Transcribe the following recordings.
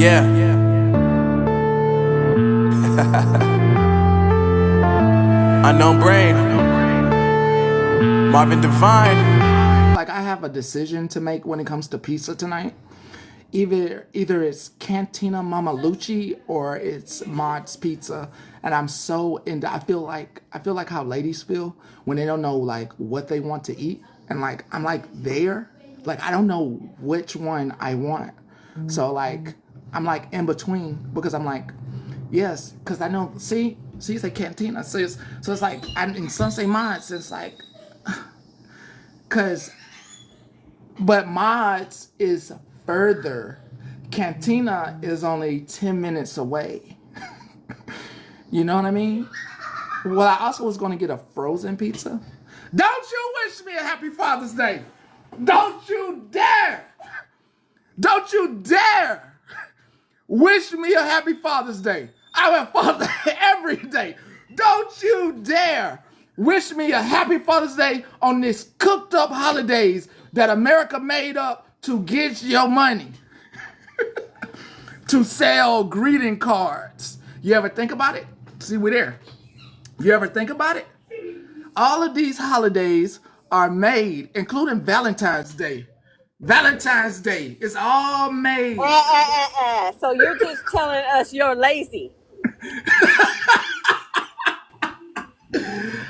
Yeah. Unknown Brain. Marvin Devine. Like I have a decision to make when it comes to pizza tonight. Either it's Cantina Mama Lucci or it's Mod's Pizza, and I'm so into. I feel like how ladies feel when they don't know like what they want to eat, and like I'm like there, like I don't know which one I want. So like I'm like in between because I'm like yes, because I know see it's a Cantina, so it's like I'm in Sunset Mods. It's like because but Mods is further. Cantina is only 10 minutes away. You know what I mean? Well, I also was going to get a frozen pizza. Don't you wish me a happy Father's Day. Don't you dare. Don't you dare wish me a happy Father's Day. I have Father's Day every day. Don't you dare wish me a happy Father's Day on this cooked up holidays that America made up to get your money to sell greeting cards. You ever think about it? See, we're there. You ever think about it? All of these holidays are made, including Valentine's Day. Valentine's Day is all made. So you're just telling us you're lazy.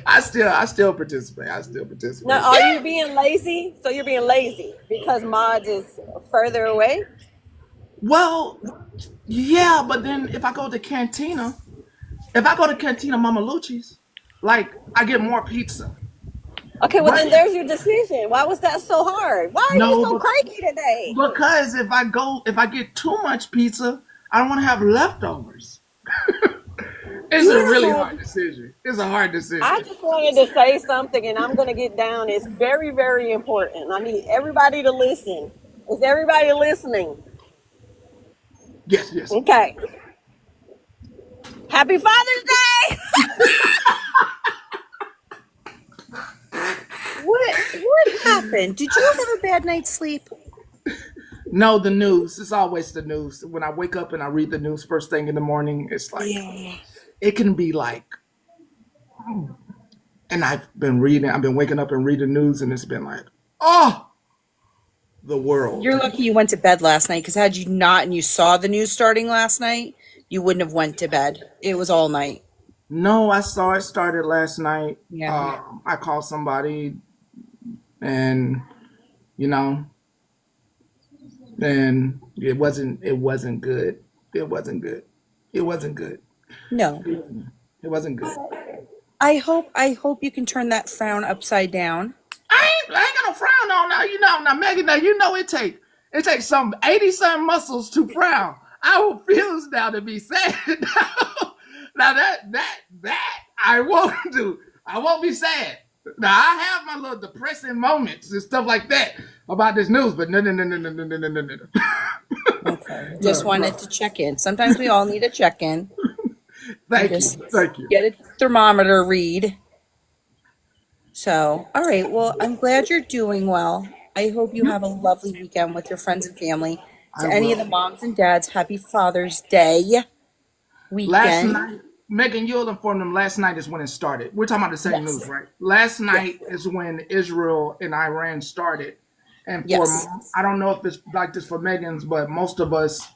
I still participate. I still participate. Now, are you being lazy? So you're being lazy because Mods is further away? Well, yeah, but then if I go to Cantina Mama Lucci's, like I get more pizza. Okay, well then Right? there's your decision. Why was that so hard? Why are you No, so cranky today? because if I get too much pizza, I don't want to have leftovers. It's a You really know, hard decision. It's a hard I decision. just wanted to say something and I'm going to get down. It's very, very important. I need everybody to listen. Is everybody listening? Yes, yes. Okay. Happy Father's Day! What happened? Did you have a bad night's sleep? No, the news. It's always the news. When I wake up and I read the news first thing in the morning, it's like Yeah. it can be like, and I've been waking up and reading news, and it's been like, oh, the world. You're lucky you went to bed last night because had you not and you saw the news starting last night, you wouldn't have went to bed. It was all night. No, I saw it started last night. Yeah. I called somebody, and you know, and it wasn't good. It wasn't good. It wasn't good. No. It wasn't good. I hope you can turn that frown upside down. I ain't got no frown on now. Now Megan, now it takes some 80-some muscles to frown. I refuse now to be sad. Now that I won't do. I won't be sad. Now I have my little depressing moments and stuff like that about this news, but no. Okay. Just wanted to check in. Sometimes we all need a check in. Thank Just you. Thank you. get a thermometer read. So, all right. Well, I'm glad you're doing well. I hope you have a lovely weekend with your friends and family. I To any of the will. moms and dads, happy Father's Day Last weekend. night, Megan, you'll inform them. Last night is when it started. We're talking about the same Yes. news, right? Last Yes. night is when Israel and Iran started, and Yes. I don't know if it's like this for Megan's, but most of us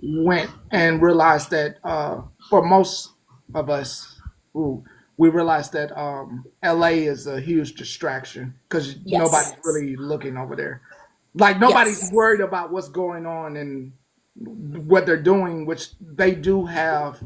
went and realized that for most of us, ooh, we realized that LA is a huge distraction because Yes. nobody's really looking over there. Like nobody's Yes. worried about what's going on and what they're doing, which they do have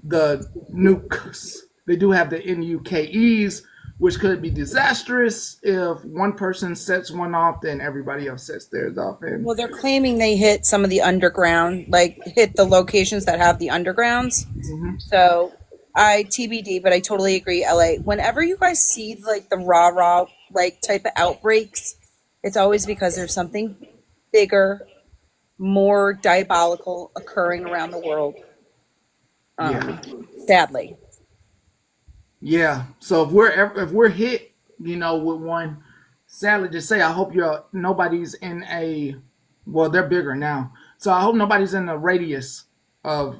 the nukes. They do have the NUKEs, which could be disastrous if one person sets one off, then everybody else sets theirs off. And Well, they're claiming they hit some of the underground, like hit the locations that have the undergrounds. mhm. So I TBD, but I totally agree, LA. Whenever you guys see like the rah like type of outbreaks, it's always because there's something bigger, more diabolical occurring around the world. Yeah, Um, sadly. yeah. So if we're hit, with one, sadly to say, I hope nobody's in a. Well, they're bigger now, So I hope nobody's in the radius of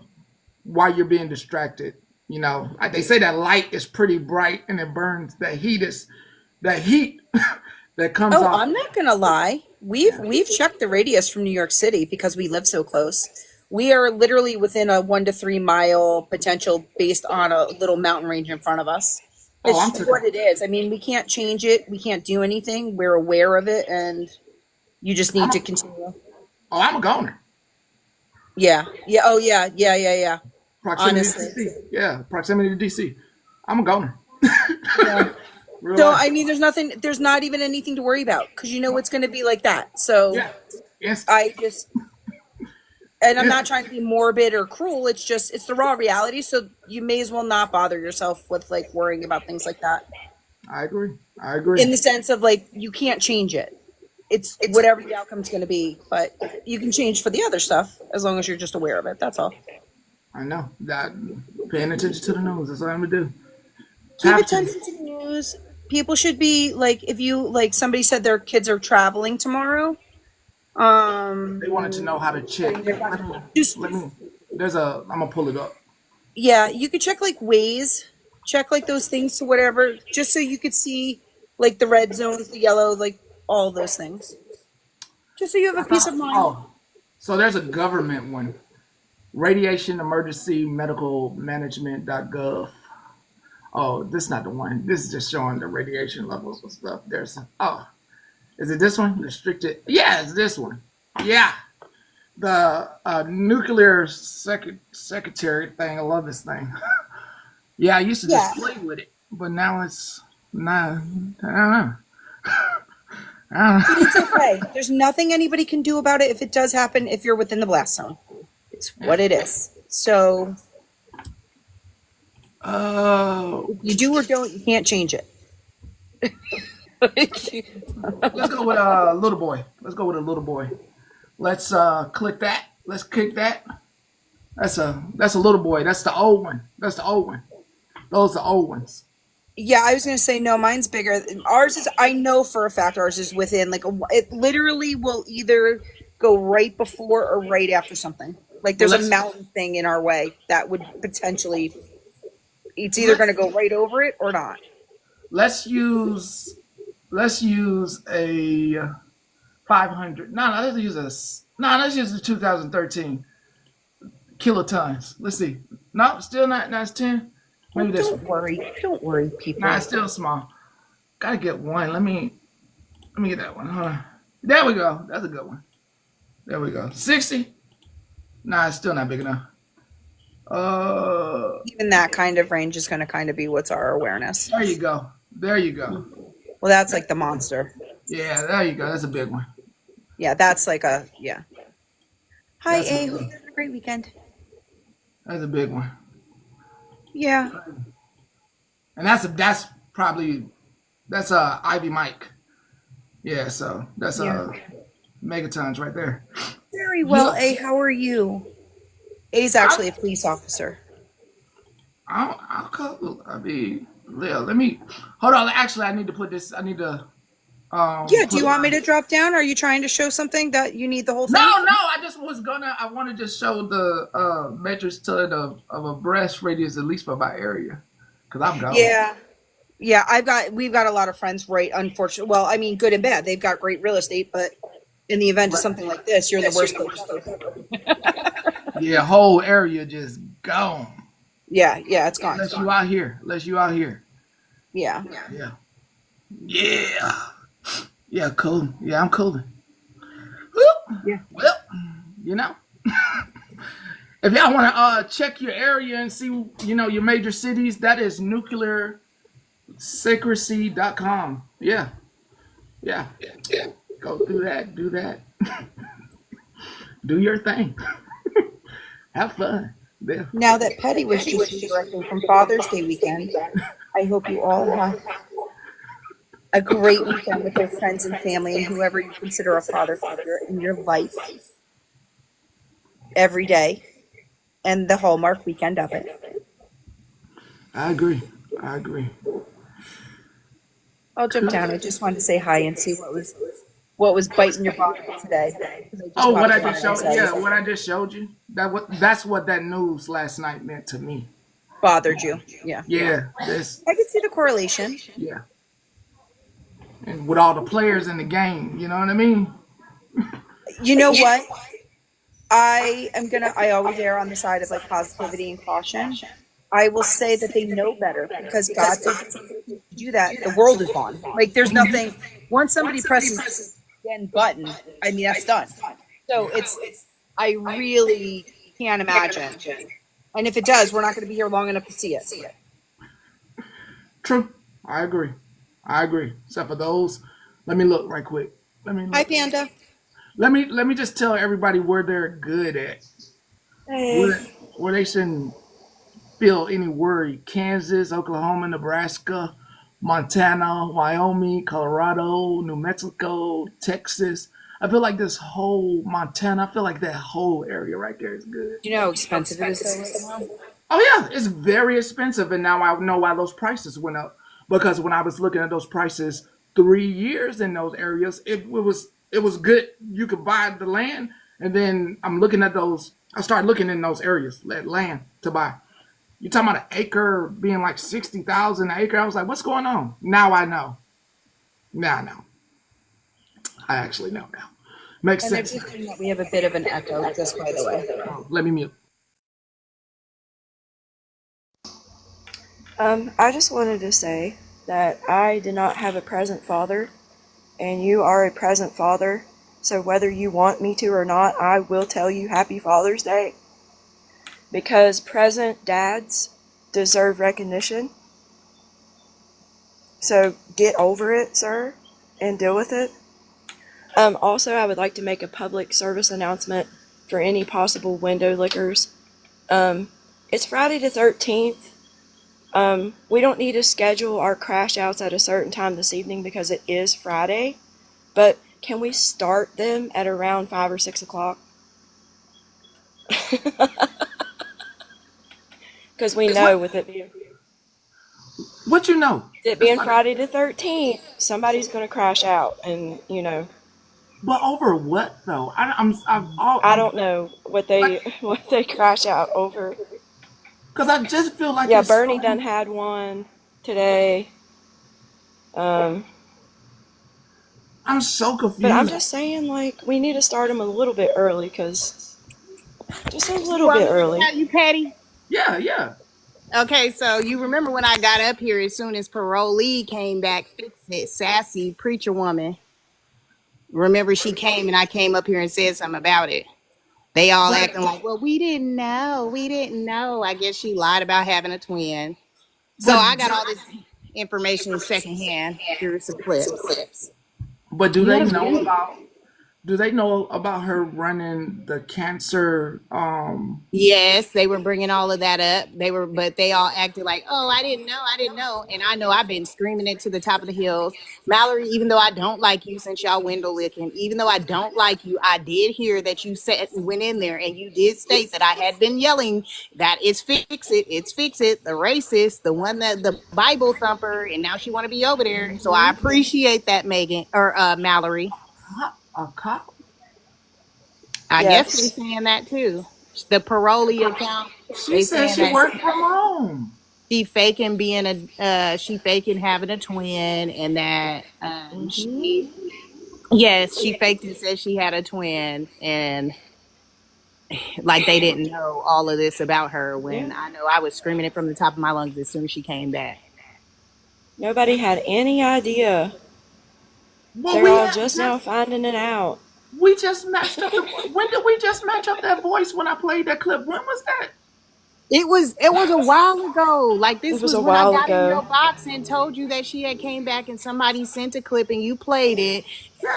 why you're being distracted. You know, like they say that light is pretty bright and it burns. That heat that comes Oh, off. I'm not gonna lie. We've checked the radius from New York City because we live so close. We are literally within a 1 to 3 mile potential based on a little mountain range in front of us. Oh, It's I'm just what taking. it is. I mean, we can't change it. We can't do anything. We're aware of it, and you just I'm need a, to continue. I'm a goner. Yeah. Yeah. Oh, yeah. Yeah. Yeah. Yeah. Proximity to Honestly. DC. Yeah, proximity to DC. I'm a goner. Yeah. Real So, life. I mean, there's not even anything to worry about because you know it's going to be like that. So, Yeah. Yes. I just, and I'm Yes. not trying to be morbid or cruel. It's just, it's the raw reality. So, you may as well not bother yourself with like worrying about things like that I agree. I agree. in the sense of like, you can't change it. It's whatever the outcome's going to be, but you can change for the other stuff as long as you're just aware of it. That's all. I know that paying attention to the news. That's all I'm gonna do. Keep Have to. attention to the news. People should be like, if you like, somebody said their kids are traveling tomorrow. They wanted to know how to check. Just Let me. There's a. I'm gonna pull it up. yeah, you could check like Waze, check like those things to whatever, just so you could see like the red zones, the yellow, like all those things, just so you have a peace of mind. Oh, so there's a government one. Radiation Emergency Medical Management.gov. Oh, this is not the one. This is just showing the radiation levels and stuff. There's is it this one? Restricted. Yeah, it's this one. Yeah, the nuclear secretary thing. I love this thing. Yeah, I used to Yeah, just play with it, but now it's not. I don't know. I but don't know. it's okay. There's nothing anybody can do about it if it does happen. If you're within the blast zone, it's what it is. So Oh, if you do or don't, you can't change it. let's go with a little boy. Let's go with a little boy. Let's click that. Let's click that. That's a little boy. That's the old one. That's the old one. Those are the old ones. Yeah, I was gonna say no. Mine's bigger. Ours is. I know for a fact ours is within like it literally will either go right before or right after something. Like Well, there's a mountain thing in our way that would potentially. It's either gonna go right over it or not. let's use let's use a 500. No, let's use let's use the 2013 kilotons. Let's see. No, still not. That's 10. Well, Maybe this don't one. worry. Don't worry, Nah, people. it's still small. Gotta get one. Let me get that one. Hold on. There we go. That's a good one. There we go. 60. Nah, it's still not big enough. Uh, Even that kind of range is gonna kind of be what's our awareness. there you go. There you go. Well, that's like the monster. Yeah, there you go. That's a big one. Yeah, that's like a yeah. Hi, That's A. a Hope you had a great weekend. that's a big one. Yeah. And that's probably that's Ivy Mike. Yeah, so that's Yeah. megatons right there. Very You well, know, A. How are you? A's I, actually a police officer. I'll call. I mean, Lil, let me hold on. Actually, I need to put this. I need to Yeah, do put you want me my. to drop down? Are you trying to show something that you need the whole No, thing? no. I just was gonna. I want to just show the metrics to of a breast radius at least for my area, cause I'm going. Yeah. Yeah, we've got a lot of friends, right? Unfortunately, well, I mean, good and bad. They've got great real estate, but in the event of something like this, you're in the worst place. Yeah, whole area just gone. Yeah, yeah, it's gone. Unless you out here. Unless you out here. Yeah. Yeah. Yeah. Yeah, cool. Yeah, I'm cooling. Whoop. Yeah. Well, you know. If y'all want to check your area and see, your major cities, that is nuclearsecrecy.com. Yeah. Yeah. Go through that. Do that. Do your thing. Have fun. Yeah. Now that Petty was just directing from Father's Day weekend, I hope you all have a great weekend with your friends and family and whoever you consider a father figure in your life every day and the Hallmark weekend of it. I agree. I agree. I'll jump down. I just wanted to say hi and see what was what was biting your bottom today. Because I just Oh, what popped I in just and I showed, saw yeah, you. what I just showed you. That's what that news last night meant to me. Bothered you. Yeah. Yeah, this, I could see the correlation. yeah, and with all the players in the game, you know what I mean? You know what? I always err on the side of like positivity and caution. I will say that they know better because God forbid if they do that, the world is gone. Like there's nothing once somebody presses the end button, I mean that's done. So I really can't imagine. And if it does, we're not gonna be here long enough to see it. True, I agree. I agree. Except for those, let me look right quick. Let me Hi look. Panda. Let me just tell everybody where they're good at, Hey. where they shouldn't feel any worry. Kansas, Oklahoma, Nebraska, Montana, Wyoming, Colorado, New Mexico, Texas. I feel like this whole Montana, I feel like that whole area right there is good. Do you know how expensive it is though right now? Oh yeah, it's very expensive, and now I know why those prices went up. Because when I was looking at those prices 3 years in those areas, it was good. You could buy the land, and then I'm looking at those. I started looking in those areas, at land to buy. You talking about an acre being like 60,000 an acre? I was like, what's going on? Now I know. Now I know. I actually know now. Makes And they're sense. just saying that we have a bit of an echo, just by the way. Oh, let me mute. I just wanted to say that I did not have a present father, and you are a present father. So whether you want me to or not, I will tell you Happy Father's Day. Because present dads deserve recognition. So get over it, sir, and deal with it. Also, I would like to make a public service announcement for any possible window lickers. It's Friday the 13th. We don't need to schedule our crash outs at a certain time this evening because it is Friday. But can we start them at around 5 or 6 o'clock? Because we know with What you know? it being Friday the 13th, somebody's going to crash out. And, you know, But over what though? I don't know what they what they crash out over. because I just feel like Yeah, it's Bernie so. done had one today. Um, I'm so but I'm confused. just saying, like, we need to start them a little bit early, because just a You little want bit me to early. tell you, Patty? Yeah, yeah. Okay, so you remember when I got up here as soon as parolee came back, fixed it, sassy preacher woman. Remember she came and I came up here and said something about it. They all But acting like, well, we didn't know. We didn't know. I guess she lied about having a twin. So but I got all this information secondhand through some clips. but do You they have know about? Do they know about her running the cancer? Yes, they were bringing all of that up. But they all acted like, "Oh, I didn't know, I didn't know." And I know I've been screaming it to the top of the hills, Mallory. Even though I don't like you since y'all window licking, even though I don't like you, I did hear that you said went in there and you did state that I had been yelling that it's fix it, the racist, the one that the Bible thumper, and now she want to be over there. So I appreciate that, Megan or Mallory. A cop? I guess they Yes. saying that too. The parolee account, She they said saying she that worked from home. she faking being she faking having a twin, and that she yes she faked and said she had a twin, and like they didn't know all of this about her when Yeah. I know I was screaming it from the top of my lungs as soon as she came back. Nobody had any idea. Well, They're we all had just now just finding it out. we just matched up the. When did we just match up that voice when I played that clip? When was that? It was a while ago. Like It this was was a when I while got in your ago. box and told you that she had came back and somebody sent a clip and you played it.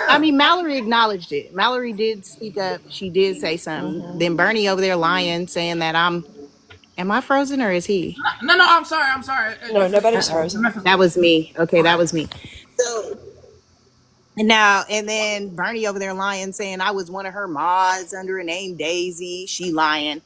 I Yeah. mean, Mallory acknowledged it. Mallory did speak up. She did say something. Then Bernie over there lying, saying that am I frozen or is he? No, no. I'm sorry. I'm sorry. No, nobody's Uh-oh. frozen. That was me. Okay, that Okay. was me. So now and then Bernie over there lying, saying I was one of her mods under a name Daisy. She lying.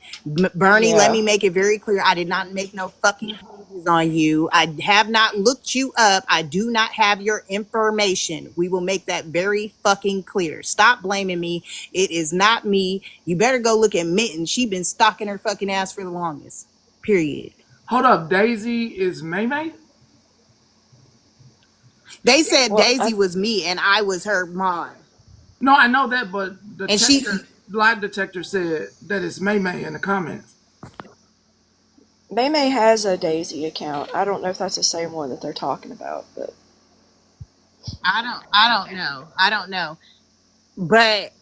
Bernie, let Yeah. me make it very clear. I did not make no fucking is on you. I have not looked you up. I do not have your information. We will make that very fucking clear. Stop blaming me. It is not me. You better go look at Mitten. She been stalking her fucking ass for the longest. Period. Hold up, Daisy is May May? They said Well, Daisy was me and I was her mom. No, I know that, but the And she lie detector said that it's May May in the comments. May has a Daisy account. I don't know if that's the same one that they're talking about, but I don't know. But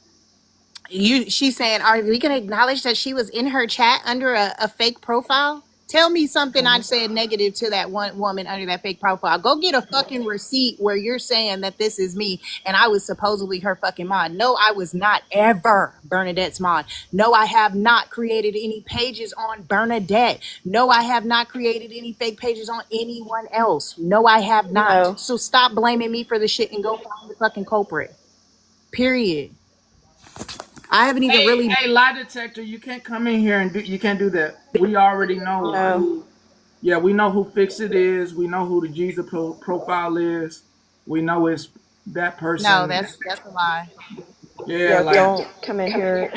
she's saying, are we gonna acknowledge that she was in her chat under a fake profile? Tell me something I said negative to that one woman under that fake profile. Go get a fucking receipt where you're saying that this is me and I was supposedly her fucking mod. No, I was not ever Bernadette's mod. No, I have not created any pages on Bernadette. No, I have not created any fake pages on anyone else. No, I have not. No. So stop blaming me for the shit and go find the fucking culprit. Period. I haven't even really. Hey, lie detector, you can't come in here and you can't do that. We already know. No. Yeah, we know who Fix It is. We know who the Jesus profile is. We know it's that person. No, that's a lie. Yeah, like don't come in here.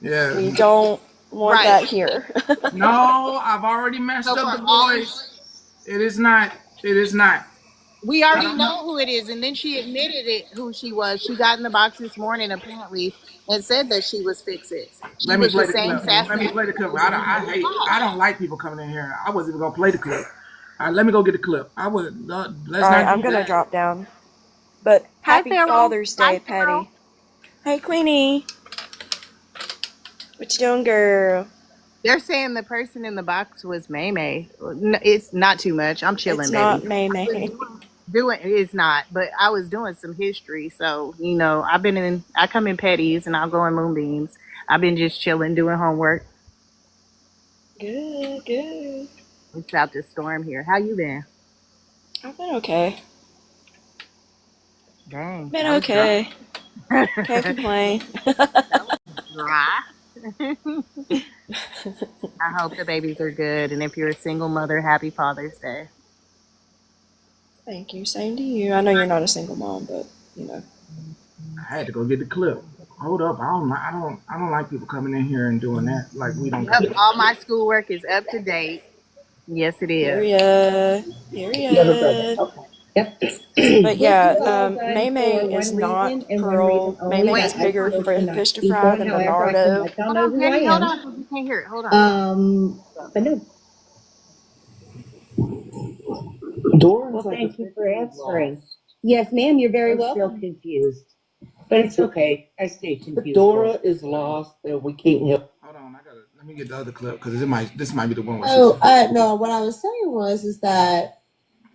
yeah. We don't want Right. that here. No, I've already messed So up for the all- voice. It is not. It is not. We already know who it is, and then she admitted it who she was. She got in the box this morning apparently and said that she was Fix It. She Let me was play the the same clip. sassy. Let me play the clip. I don't like people coming in here. I wasn't even gonna play the clip. All right, let me go get the clip. I would. Let's All not. right, I'm do gonna that. drop down. But happy Pharaoh. Father's Hi, Day, Pharaoh. Patty. Hey, Queenie. What you doing, girl? They're saying the person in the box was May May. No, it's not too much. I'm chilling, It's baby. not May May. It's not, but I was doing some history, so I come in petties and I'll go in moonbeams. I've been just chilling, doing homework. Good, good. It's about to storm here. How you been? I've been okay. Dang. Been okay. Can't complain. Dry. I hope the babies are good, and if you're a single mother, happy Father's Day. Thank you. Same to you. I know you're not a single mom, but you know. I had to go get the clip. Hold up. I don't like people coming in here and doing that. Like we don't. Yep, all my schoolwork is up to date. Yes, it is. Period. But yeah, May May is not Pearl. May May is bigger fish to fry than Bernardo. Hold on, Patty, hold on, 'cause you can't hear it. Hold on. But no. Well, thank you for answering. Yes, ma'am, you're very welcome. I'm still confused, but it's okay. I stay confused. Dora is lost, and we can't help. Hold on. Let me get the other clip because this might be the one where No, what I was saying is that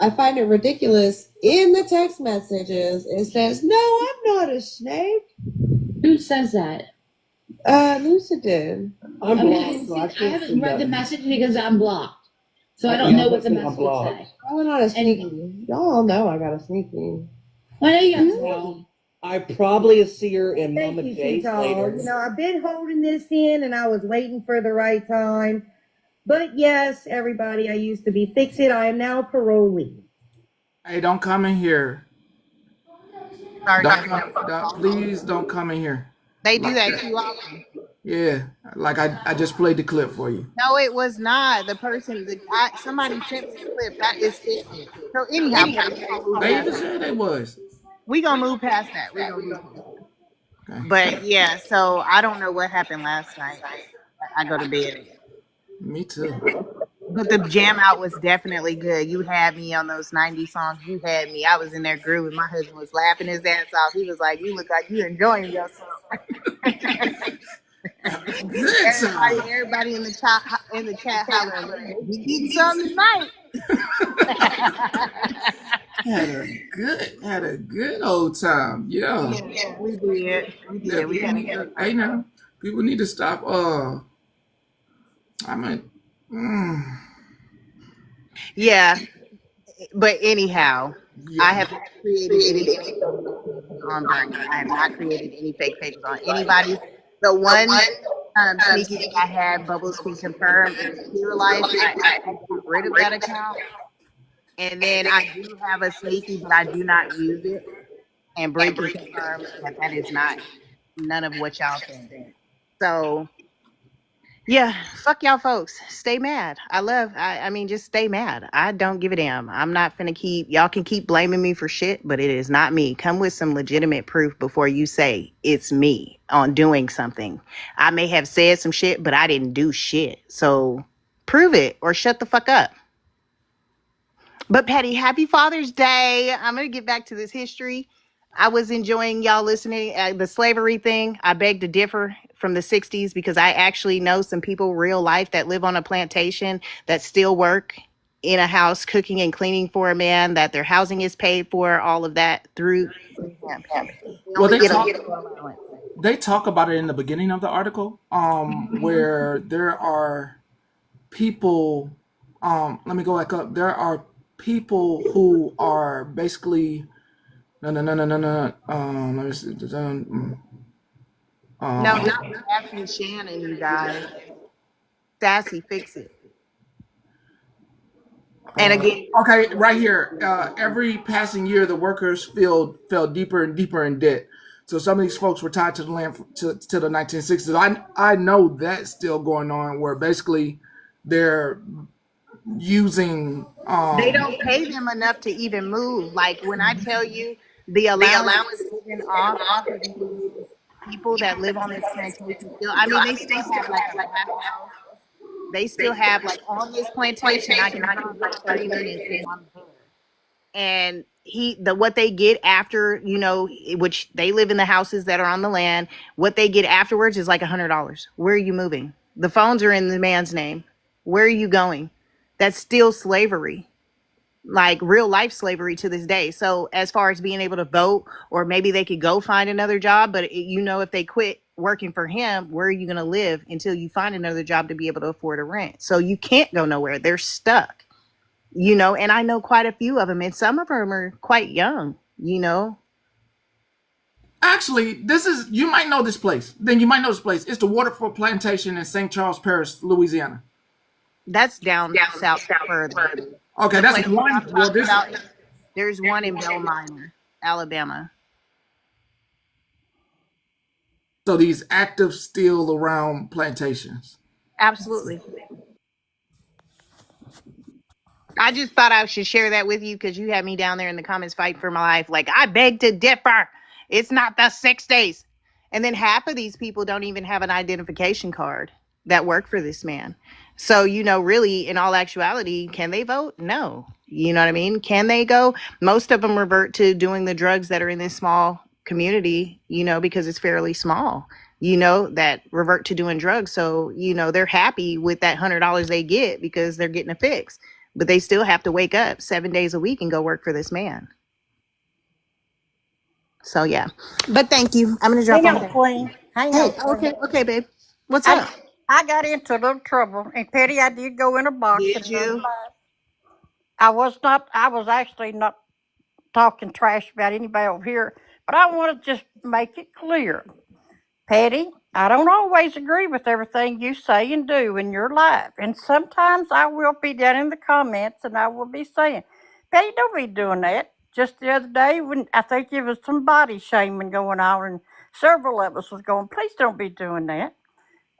I find it ridiculous in the text messages. It says, "No, I'm not a snake." Who says that? Lucy did. I'm I haven't read the message because I'm blocked. So I don't know what the message would say. Oh, not a sneaky. Y'all all know I got a sneaky. I know you got sneaky. I probably see her in Thank Mama you, Jay's Chantal. later. You know, I've been holding this in and I was waiting for the right time. But yes, everybody, I used to be Fix It. I am now parolee. Hey, don't come in here. Sorry, Please don't come in here. they do that too often. Yeah, like I just played the clip for you. No, it was not. The person, somebody sent me a clip. That is it. So anyhow, They even said it was. we gonna move past that. We gonna move past that. Okay. But yeah, so I don't know what happened last night. I go to bed. Me too. But the jam out was definitely good. You had me on those 90 songs. You had me. I was in there grooving. My husband was laughing his ass off. He was like, "You look like you enjoying yourself." Good time. Everybody in the chat hollering, "We getting something tonight." Had a good old time. Yeah. Yeah, we did. We had a good Hey time. now, people need to stop. Yeah, but anyhow, Yeah. I have not created anything on Bernie. I have not created any fake pages on anybody. The one Sneaky that I had Bubbles can confirm is Pure Life. I got rid of that account. And then I do have a Sneaky, but I do not use it. And Bree can confirm that that is not none of what y'all think. So yeah, fuck y'all folks. Stay mad. I mean, just stay mad. I don't give a damn. I'm not finna y'all can keep blaming me for shit, but it is not me. Come with some legitimate proof before you say it's me on doing something. I may have said some shit, but I didn't do shit. So prove it or shut the fuck up. But Patty, happy Father's Day. I'm going to get back to this history. I was enjoying y'all listening the slavery thing. I beg to differ from the 60s because I actually know some people real life that live on a plantation that still work in a house cooking and cleaning for a man, that their housing is paid for, all of that through him. They Well, only get a little allowance. they talk about it in the beginning of the article, where there are people. Let me go back up. There are people who are basically no. Let me see. No, not Daphne Shannon, you guys. Sassy, fix it. And again, Okay, right here. Every passing year, the workers fell deeper and deeper in debt. So some of these folks were tied to the land to the 1960s. I know that's still going on, where basically they're using. They don't pay them enough to even move. Like when I tell you the allowance is given off of these people that live on this plantation still, I mean, they still have like a half house. They still have like on this plantation, I can drive like 30 minutes and I'm there. And what they get after, which they live in the houses that are on the land, what they get afterwards is like $100. Where are you moving? The phones are in the man's name. Where are you going? That's still slavery, like real life slavery to this day. So as far as being able to vote, or maybe they could go find another job, but if they quit working for him, where are you going to live until you find another job to be able to afford a rent? So you can't go nowhere. They're stuck, and I know quite a few of them, and some of them are quite young. Actually, you might know this place. Then you might know this place. It's the Waterford Plantation in St. Charles Parish, Louisiana. That's down south further. Okay, that's one. Well, There's one in Belmont, Alabama. So these active still around plantations. Absolutely. I just thought I should share that with you because you had me down there in the comments fighting for my life. Like, I beg to differ. It's not the 6 days. And then half of these people don't even have an identification card that work for this man. So, really, in all actuality, can they vote? No. You know what I mean? Can they go? Most of them revert to doing the drugs that are in this small community, because it's fairly small, that revert to doing drugs. So, they're happy with that $100 they get because they're getting a fix. But they still have to wake up 7 days a week and go work for this man. So, yeah. But thank you. I'm going to drop Hang on on, Queen. Hang on, Queen. Okay, babe. What's up? I got into a little trouble, and Petty, I did go in a box. Did you? I was not. I was actually not talking trash about anybody over here, but I want to just make it clear, Petty. I don't always agree with everything you say and do in your life, and sometimes I will be down in the comments and I will be saying, Petty, don't be doing that. Just the other day, when I think there was some body shaming going on, and several of us was going, please don't be doing that.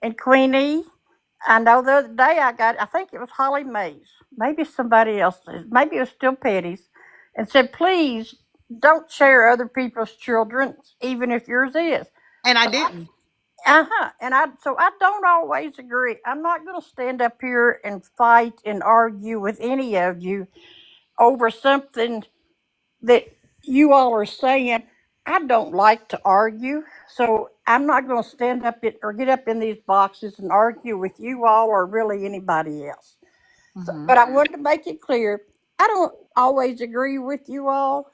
And Queenie, I know the other day I think it was Holly Mays, maybe somebody else's, maybe it was still Petty's, and said, please don't share other people's children, even if yours is. And I didn't. And so I don't always agree. I'm not going to stand up here and fight and argue with any of you over something that you all are saying. I don't like to argue, so I'm not going to stand up or get up in these boxes and argue with you all or really anybody else. But I wanted to make it clear, I don't always agree with you all,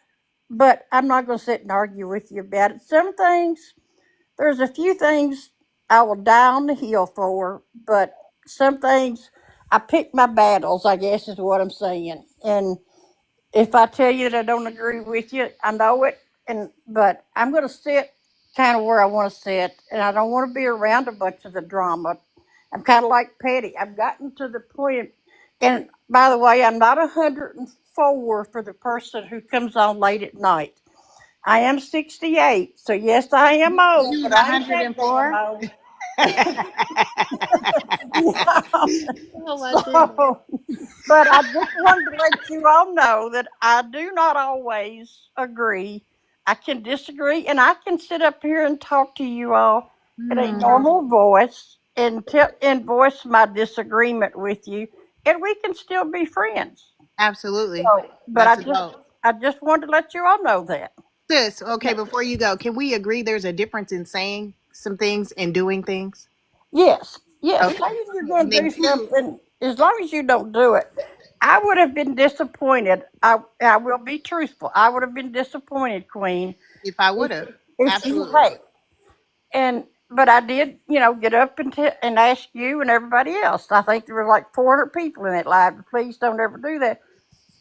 but I'm not going to sit and argue with you about it. There's a few things I will die on the hill for, but some things I pick my battles, I guess is what I'm saying. And if I tell you that I don't agree with you, I know it. But I'm going to sit kind of where I want to sit, and I don't want to be around a bunch of the drama. I'm kind of like Petty. I've gotten to the point, and by the way, I'm not 104 for the person who comes on late at night. I am 68, so yes, I am You said old, he was but I ain't that damn 104. old. Oh my goodness. So, but I just wanted to let you all know that I do not always agree. I can disagree, and I can sit up here and talk to you all in a Hmm. normal voice and voice my disagreement with you, and we can still be friends. Absolutely. So, but That's a vote. I just wanted to let you all know that. Sis, okay, Yeah. before you go, can we agree there's a difference in saying some things and doing things? Yes, yes. Okay. Saying you're And going to then do two, something, as long as you don't do it, I would have been disappointed. I will be truthful. I would have been disappointed, Queen, if I would if have. if you Absolutely. had. And but I did, get up and ask you and everybody else. I think there was like 400 people in that live. Please don't ever do that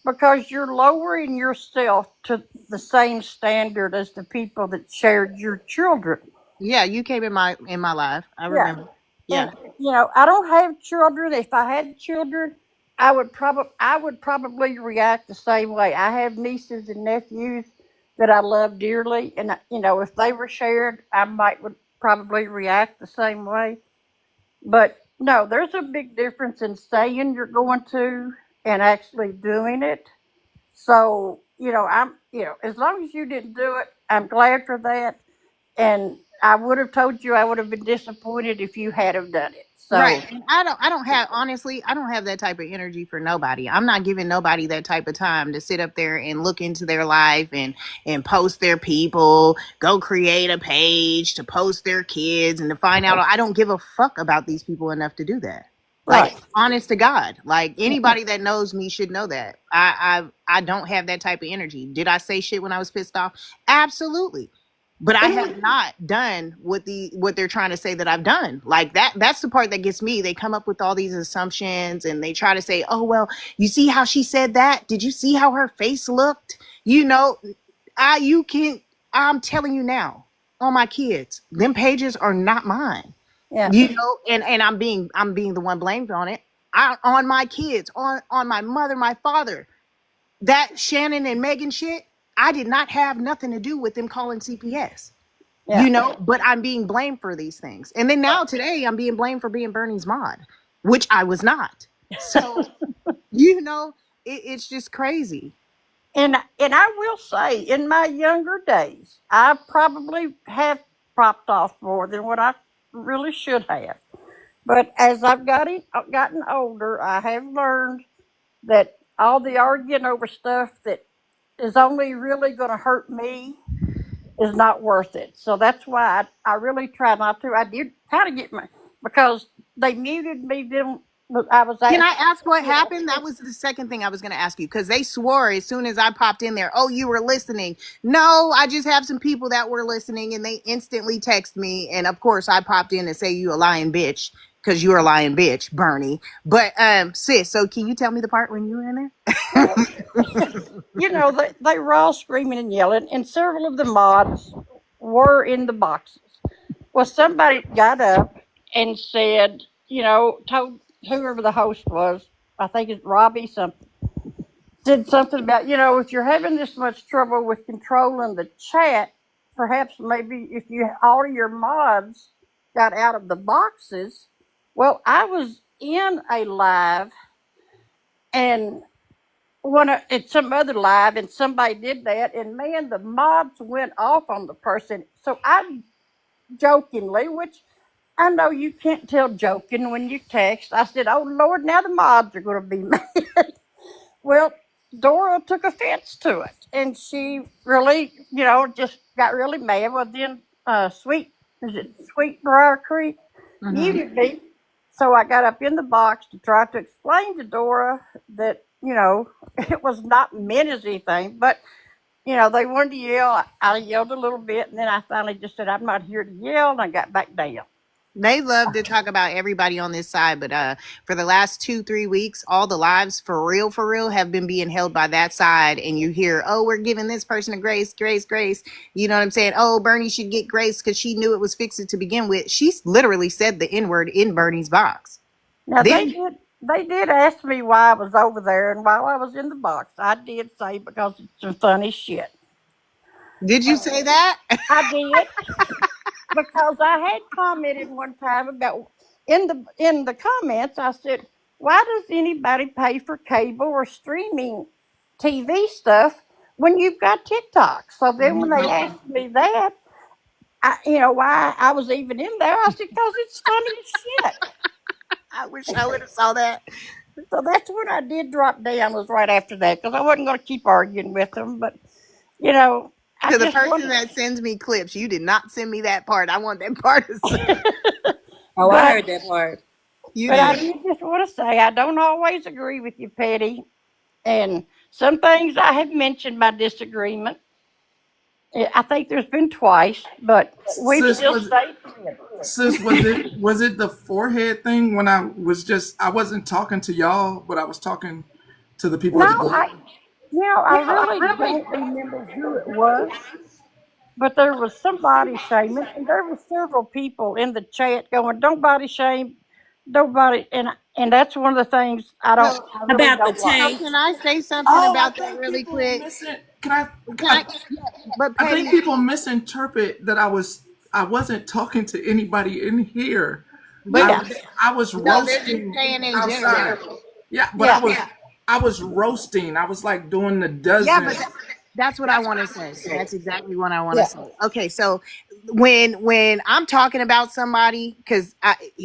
because you're lowering yourself to the same standard as the people that shared your children. Yeah, you came in my life. I Yeah. remember. And Yeah. I don't have children. If I had children, I would probably react the same way. I have nieces and nephews that I love dearly, and if they were shared, I might would probably react the same way. But no, there's a big difference in saying you're going to and actually doing it. So, as long as you didn't do it, I'm glad for that. And I would have told you I would have been disappointed if you had have done it. Right. So, And I don't have, honestly, I don't have that type of energy for nobody. I'm not giving nobody that type of time to sit up there and look into their life and post their people, go create a page to post their kids and to find out. I don't give a fuck about these people enough to do that. Like, right. honest to God, like anybody that knows me should know that. I don't have that type of energy. Did I say shit when I was pissed off? Absolutely. But I have not done what they're trying to say that I've done. Like that's the part that gets me. They come up with all these assumptions and they try to say, "Oh, well, you see how she said that? Did you see how her face looked?" You know, you can I'm telling you now, on my kids, them pages are not mine. Yeah. And I'm being the one blamed on it. On my kids, on my mother, my father. That Shannon and Megan shit, I did not have nothing to do with them calling CPS. Yeah. But I'm being blamed for these things. And then now today I'm being blamed for being Bernie's mod, which I was not. So, it's just crazy. And I will say, in my younger days, I probably have propped off more than what I really should have. But as I've gotten older, I have learned that all the arguing over stuff that is only really going to hurt me is not worth it. So that's why I really try not to. I did kind of get my because they muted me. Then I was Can I asking. ask what happened? That was the second thing I was going to ask you because they swore as soon as I popped in there, "Oh, you were listening." No, I just have some people that were listening and they instantly text me. And of course, I popped in and say, "You a lying bitch," because you're a lying bitch, Bernie. But, sis, so can you tell me the part when you were in there? They were all screaming and yelling, and several of the mods were in the boxes. Well, somebody got up and said, told whoever the host was, I think it's Robbie something, said something about, if you're having this much trouble with controlling the chat, perhaps maybe if you all your mods got out of the boxes. Well, I was in a live and it's some other live and somebody did that and man the mods went off on the person. So I jokingly, which I know you can't tell joking when you text, I said, "Oh Lord, now the mods are going to be mad." Well, Dora took offense to it, and she really, just got really mad. Well, then, Sweet Briar Creek Hmm. muted me, so I got up in the box to try to explain to Dora that it was not meant as anything, but they wanted to yell. I yelled a little bit, and then I finally just said, "I'm not here to yell," and I got back down. They love to talk about everybody on this side, but for the last 2-3 weeks, all the lives for real, have been being held by that side. And you hear, oh, we're giving this person a grace, grace, grace. You know what I'm saying? Oh, Bernie should get grace because she knew it was fixed to begin with. She literally said the N word in Bernie's box. Now Then they did ask me why I was over there and while I was in the box. I did say because it's some funny shit. did you say that? I did because I had commented one time about in the comments. I said, "Why does anybody pay for cable or streaming TV stuff when you've got TikTok?" So then when they asked me that, why I was even in there, I said, "Because it's funny as shit." I wish I would have saw that. So that's when I did drop down. Was right after that because I wasn't going to keep arguing with them, but you know. I To the just person wanted, that sends me clips, you did not send me that part. I want that part. Oh, but I I heard that part. You But I did. do just want to say I don't always agree with you, Petty. And some things I have mentioned my disagreement. I think there's been twice, but we've Sis, still was stayed friends. sis, was it the forehead thing when I wasn't talking to y'all, but I was talking to the people No, at the bottom? I really don't remember who it was, but there was some body shaming, and there were several people in the chat going, "Don't body shame, nobody," and that's one of the things So, I really About the don't like. so tank. can I say something Oh, I about that think really people quick? missing. Can I? Yeah, but I think Petty, people misinterpret that I wasn't talking to anybody in here. but Yeah, I was no, they're just roasting saying in outside. general. Yeah, but yeah. I was roasting. I was like doing the Yeah, dozen. but that's what I want to say. That's exactly what I want to Yeah. say. Okay, so when I'm talking about somebody, because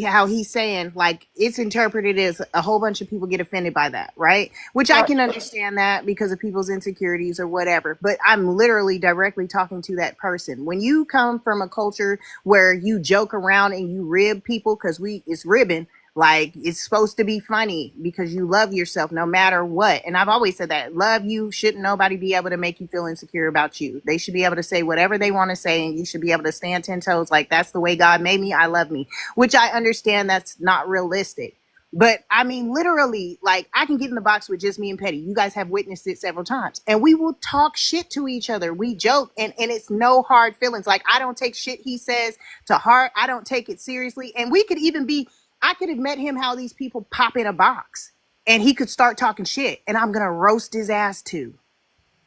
how he's saying like it's interpreted as a whole bunch of people get offended by that, right? Which I Right. can understand that because of people's insecurities or whatever. But I'm literally directly talking to that person. When you come from a culture where you joke around and you rib people, because it's ribbing, like it's supposed to be funny because you love yourself no matter what. And I've always said that love you shouldn't nobody be able to make you feel insecure about you. They should be able to say whatever they want to say, and you should be able to stand 10 toes like that's the way God made me. I love me, which I understand that's not realistic. But I mean, literally, like I can get in the box with just me and Petty. You guys have witnessed it several times, and we will talk shit to each other. We joke, and it's no hard feelings. Like I don't take shit he says to heart. I don't take it seriously, and we could even be I could have met him how these people pop in a box and he could start talking shit and I'm gonna roast his ass too.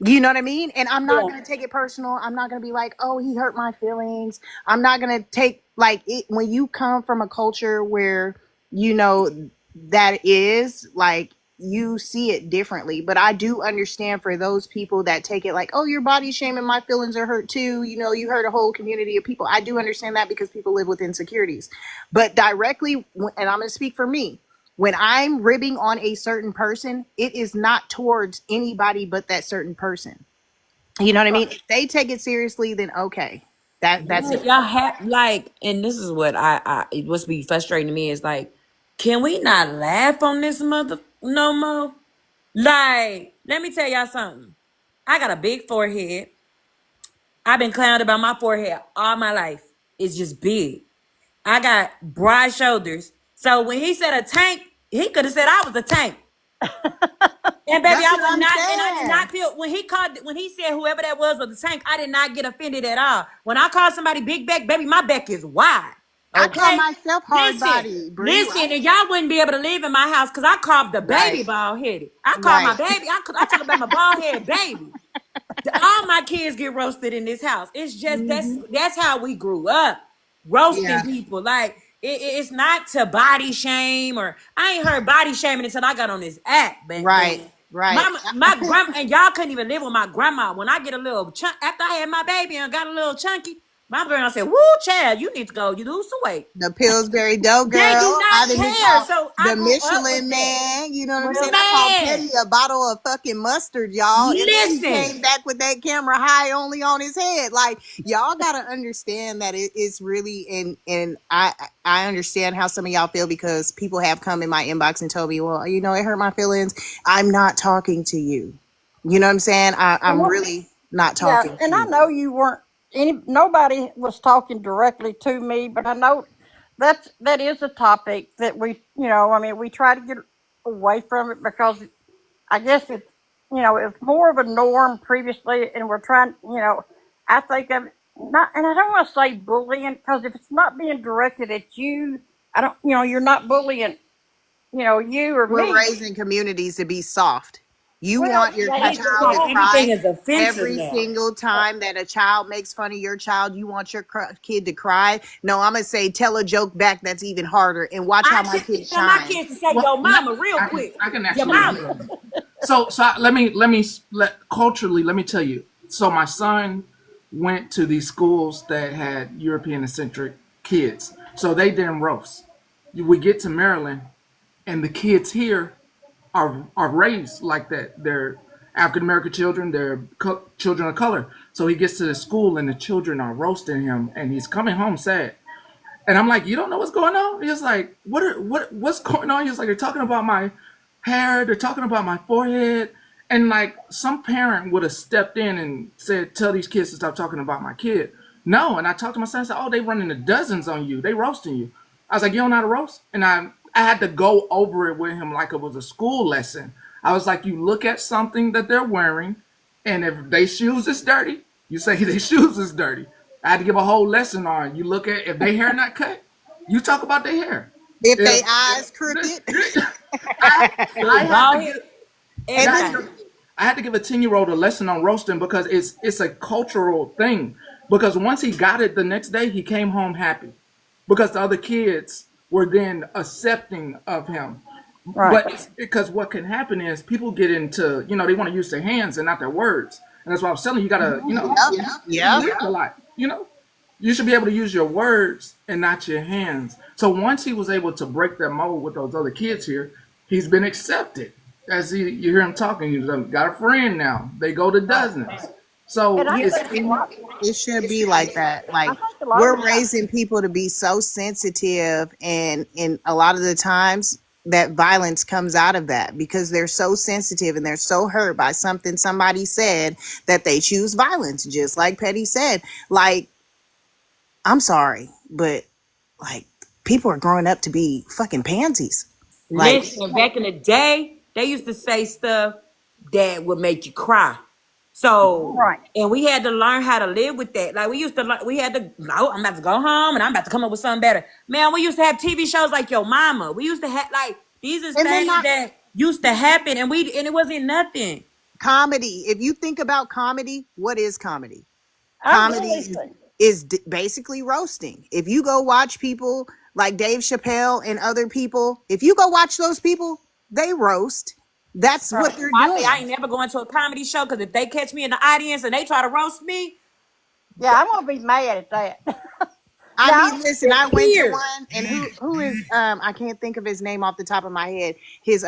You know what I mean? And I'm not gonna take it personal. I'm not gonna be like, oh, he hurt my feelings. I'm not gonna take like it when you come from a culture where you know that is like you see it differently. But I do understand for those people that take it like, oh, your body shaming, my feelings are hurt too. You know, you hurt a whole community of people. I do understand that because people live with insecurities. But directly, and I'm gonna speak for me when I'm ribbing on a certain person, it is not towards anybody but that certain person. You know what I mean? If they take it seriously, then okay. That's it. Y'all have like, and this is what what's be frustrating to me is like, can we not laugh on this mother no more? Like, let me tell y'all something. I got a big forehead. I've been clowned about my forehead all my life. It's just big. I got broad shoulders. So when he said a tank, he could have said I was a tank. And baby, That's I what would I'm not, and I did saying. not feel when he said whoever that was a tank, I did not get offended at all. When I call somebody big back, baby, my back is wide. I call Okay? myself hard Listen, body, Bree, listen, right? and y'all wouldn't be able to live in my house because I called the baby Right. bald headed. I called my Right. baby, I talk about my bald head baby. All my kids get roasted in this house. It's just Mm-hmm. that's how we grew up, roasting Yeah. people. Like it's not to body shame or I ain't heard body shaming until I got on this app. Right. But Right. my grandma and y'all couldn't even live with my grandma. When I get a little chunk after I had my baby and got a little chunky, my grandma said, "Woo, child, you need to go. You lose some weight." The Pillsbury Dough They do Girl. not I've been care. called So I the grew up with Michelin that. Man. You know what I'm saying? I called Man, Petty a bottle of fucking mustard, y'all. And then he listen. came back with that camera high only on his head. Like, y'all gotta understand that it's really and I understand how some of y'all feel because people have come in my inbox and told me, well, you know, it hurt my feelings. I'm not talking to you. You know what I'm saying? I'm really not Yeah, talking to and I you. know you weren't nobody was talking directly to me, but I know that is a topic that I mean, we try to get away from it because I guess it's more of a norm previously, and we're trying, I think of not, and I don't want to say bullying because if it's not being directed at you, I don't, you're not bullying, you or We're me. raising communities to be soft. You Well, want your yeah, If child to anything cry is offensive every now. single time that a child makes fun of your child. You want your kid to cry. No, I'm gonna say tell a joke back that's even harder, and watch how I my should kids tell my shine. kids to say Well, yo mama real quick. I can Your actually mama. let me culturally let me tell you. So my son went to these schools that had European centric kids, so they didn't roast. We get to Maryland, and the kids here are raised like that. They're African American children. They're children of color. So he gets to the school, and the children are roasting him, and he's coming home sad. And I'm like, you don't know what's going on? He's like, what's going on? He's like, they're talking about my hair, they're talking about my forehead. And like some parent would have stepped in and said, tell these kids to stop talking about my kid. No, and I talked to my son, I said, oh, they running the dozens on you. They roasting you. I was like, you don't know how to roast? And I had to go over it with him like it was a school lesson. I was like, you look at something that they're wearing, and if their shoes is dirty, you say their shoes is dirty. I had to give a whole lesson on. You look at if their hair not cut, you talk about their hair. If they If eyes crooked, I had to give, Everything. I had to give a 10-year-old a lesson on roasting because it's a cultural thing. Because once he got it the next day, he came home happy because the other kids were then accepting of him. Right. But it's because what can happen is people get into, they want to use their hands and not their words. And that's why I was telling you, you gotta, yeah. you read a lot, You should be able to use your words and not your hands. So once he was able to break that mold with those other kids here, he's been accepted. As you hear him talking, he's got a friend now. They go to dozens. So And I it's think a lot, It should be like that. I Like think a lot we're of raising people to be so sensitive, and a lot of the times that violence comes out of that because they're so sensitive and they're so hurt by something somebody said that they choose violence. Just like Petty said, like I'm sorry, but like people are growing up to be fucking pansies. Like Listen, back in the day, they used to say stuff that would make you cry. So, right. and we had to learn how to live with that. Like we used to, we had to. No, I'm about to go home, and I'm about to come up with something better. Man, we used to have TV shows like Yo Mama. We used to have like these is and then things not that used to happen, and it wasn't nothing. comedy. If you think about comedy, what is comedy? Comedy Absolutely. is basically roasting. If you go watch people like Dave Chappelle and other people, if you go watch those people, they roast. That's what they're I say I doing. ain't never going to a comedy show because if they catch me in the audience and they try to roast me, Yeah, I'm gonna be mad at that. I Now, mean, listen, I went to here. one, and who is I can't think of his name off the top of my head. His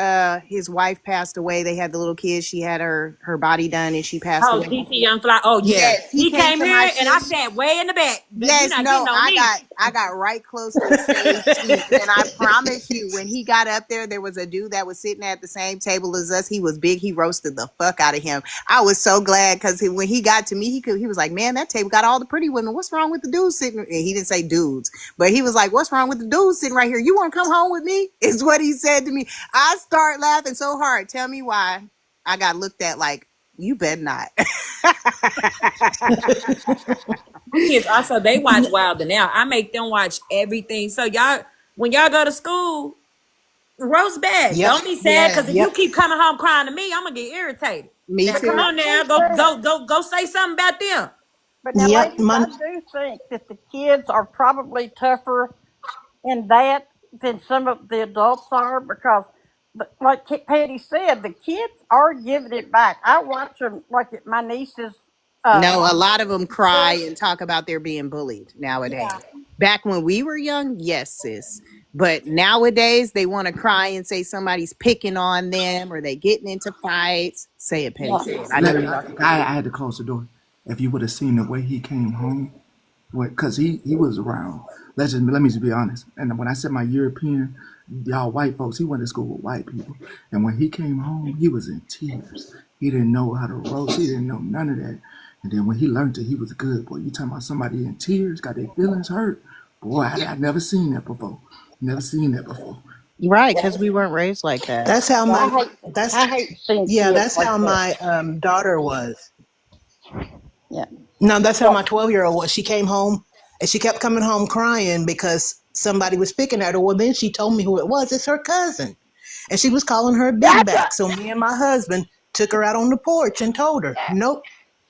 wife passed away. They had the little kid. She had her body done, and she passed Oh, away. DC Young Fly. Oh yeah, Yes, he came came to here my and I shit. sat way in the back. You're Yes, not no, getting on me. I got right close to the stage seats, and I promise you, when he got up there was a dude that was sitting at the same table as us. He was big. He roasted the fuck out of him. I was so glad because when he got to me, he was like, "Man, that table got all the pretty women. What's wrong with the dude sitting?" And he didn't say dudes, but he was like, "What's wrong with the dude sitting right here? You want to come home with me?" Is what he said to me. I start laughing so hard. Tell me why. I got looked at like, you better not. My kids also they watch Wilder now. I make them watch everything. So y'all, when y'all go to school, roast back. Yep. Don't be sad because if Yep. you keep coming home crying to me, I'm gonna get irritated. Me Now too. come on now, go say something about them. but now, Yep, ladies, I do think that the kids are probably tougher in that than some of the adults are because, like Patty said, the kids are giving it back. I watch them like at my nieces. No, a lot of them cry and talk about they're being bullied nowadays. Yeah. Back when we were young, yes, sis. But nowadays, they want to cry and say somebody's picking on them or they getting into fights. Say it, Penny. Say it. I know you're I had to close the door. If you would have seen the way he came home, because he was around. Let me just be honest. And when I said my European, y'all white folks, he went to school with white people. And when he came home, he was in tears. He didn't know how to roast. He didn't know none of that. And then when he learned it, he was good. Boy, you talking about somebody in tears, got their feelings hurt. Boy, I never seen that before. Never seen that before. Right, because we weren't raised like that. That's how Yeah, my that's I hate seeing yeah, kids that's like how that. my daughter was. Yeah. No, that's how Well, my 12-year-old was. She came home and she kept coming home crying because somebody was picking at her. Well, then she told me who it was. It's her cousin. And she was calling her a big That's a back. So me and my husband took her out on the porch and told her, nope,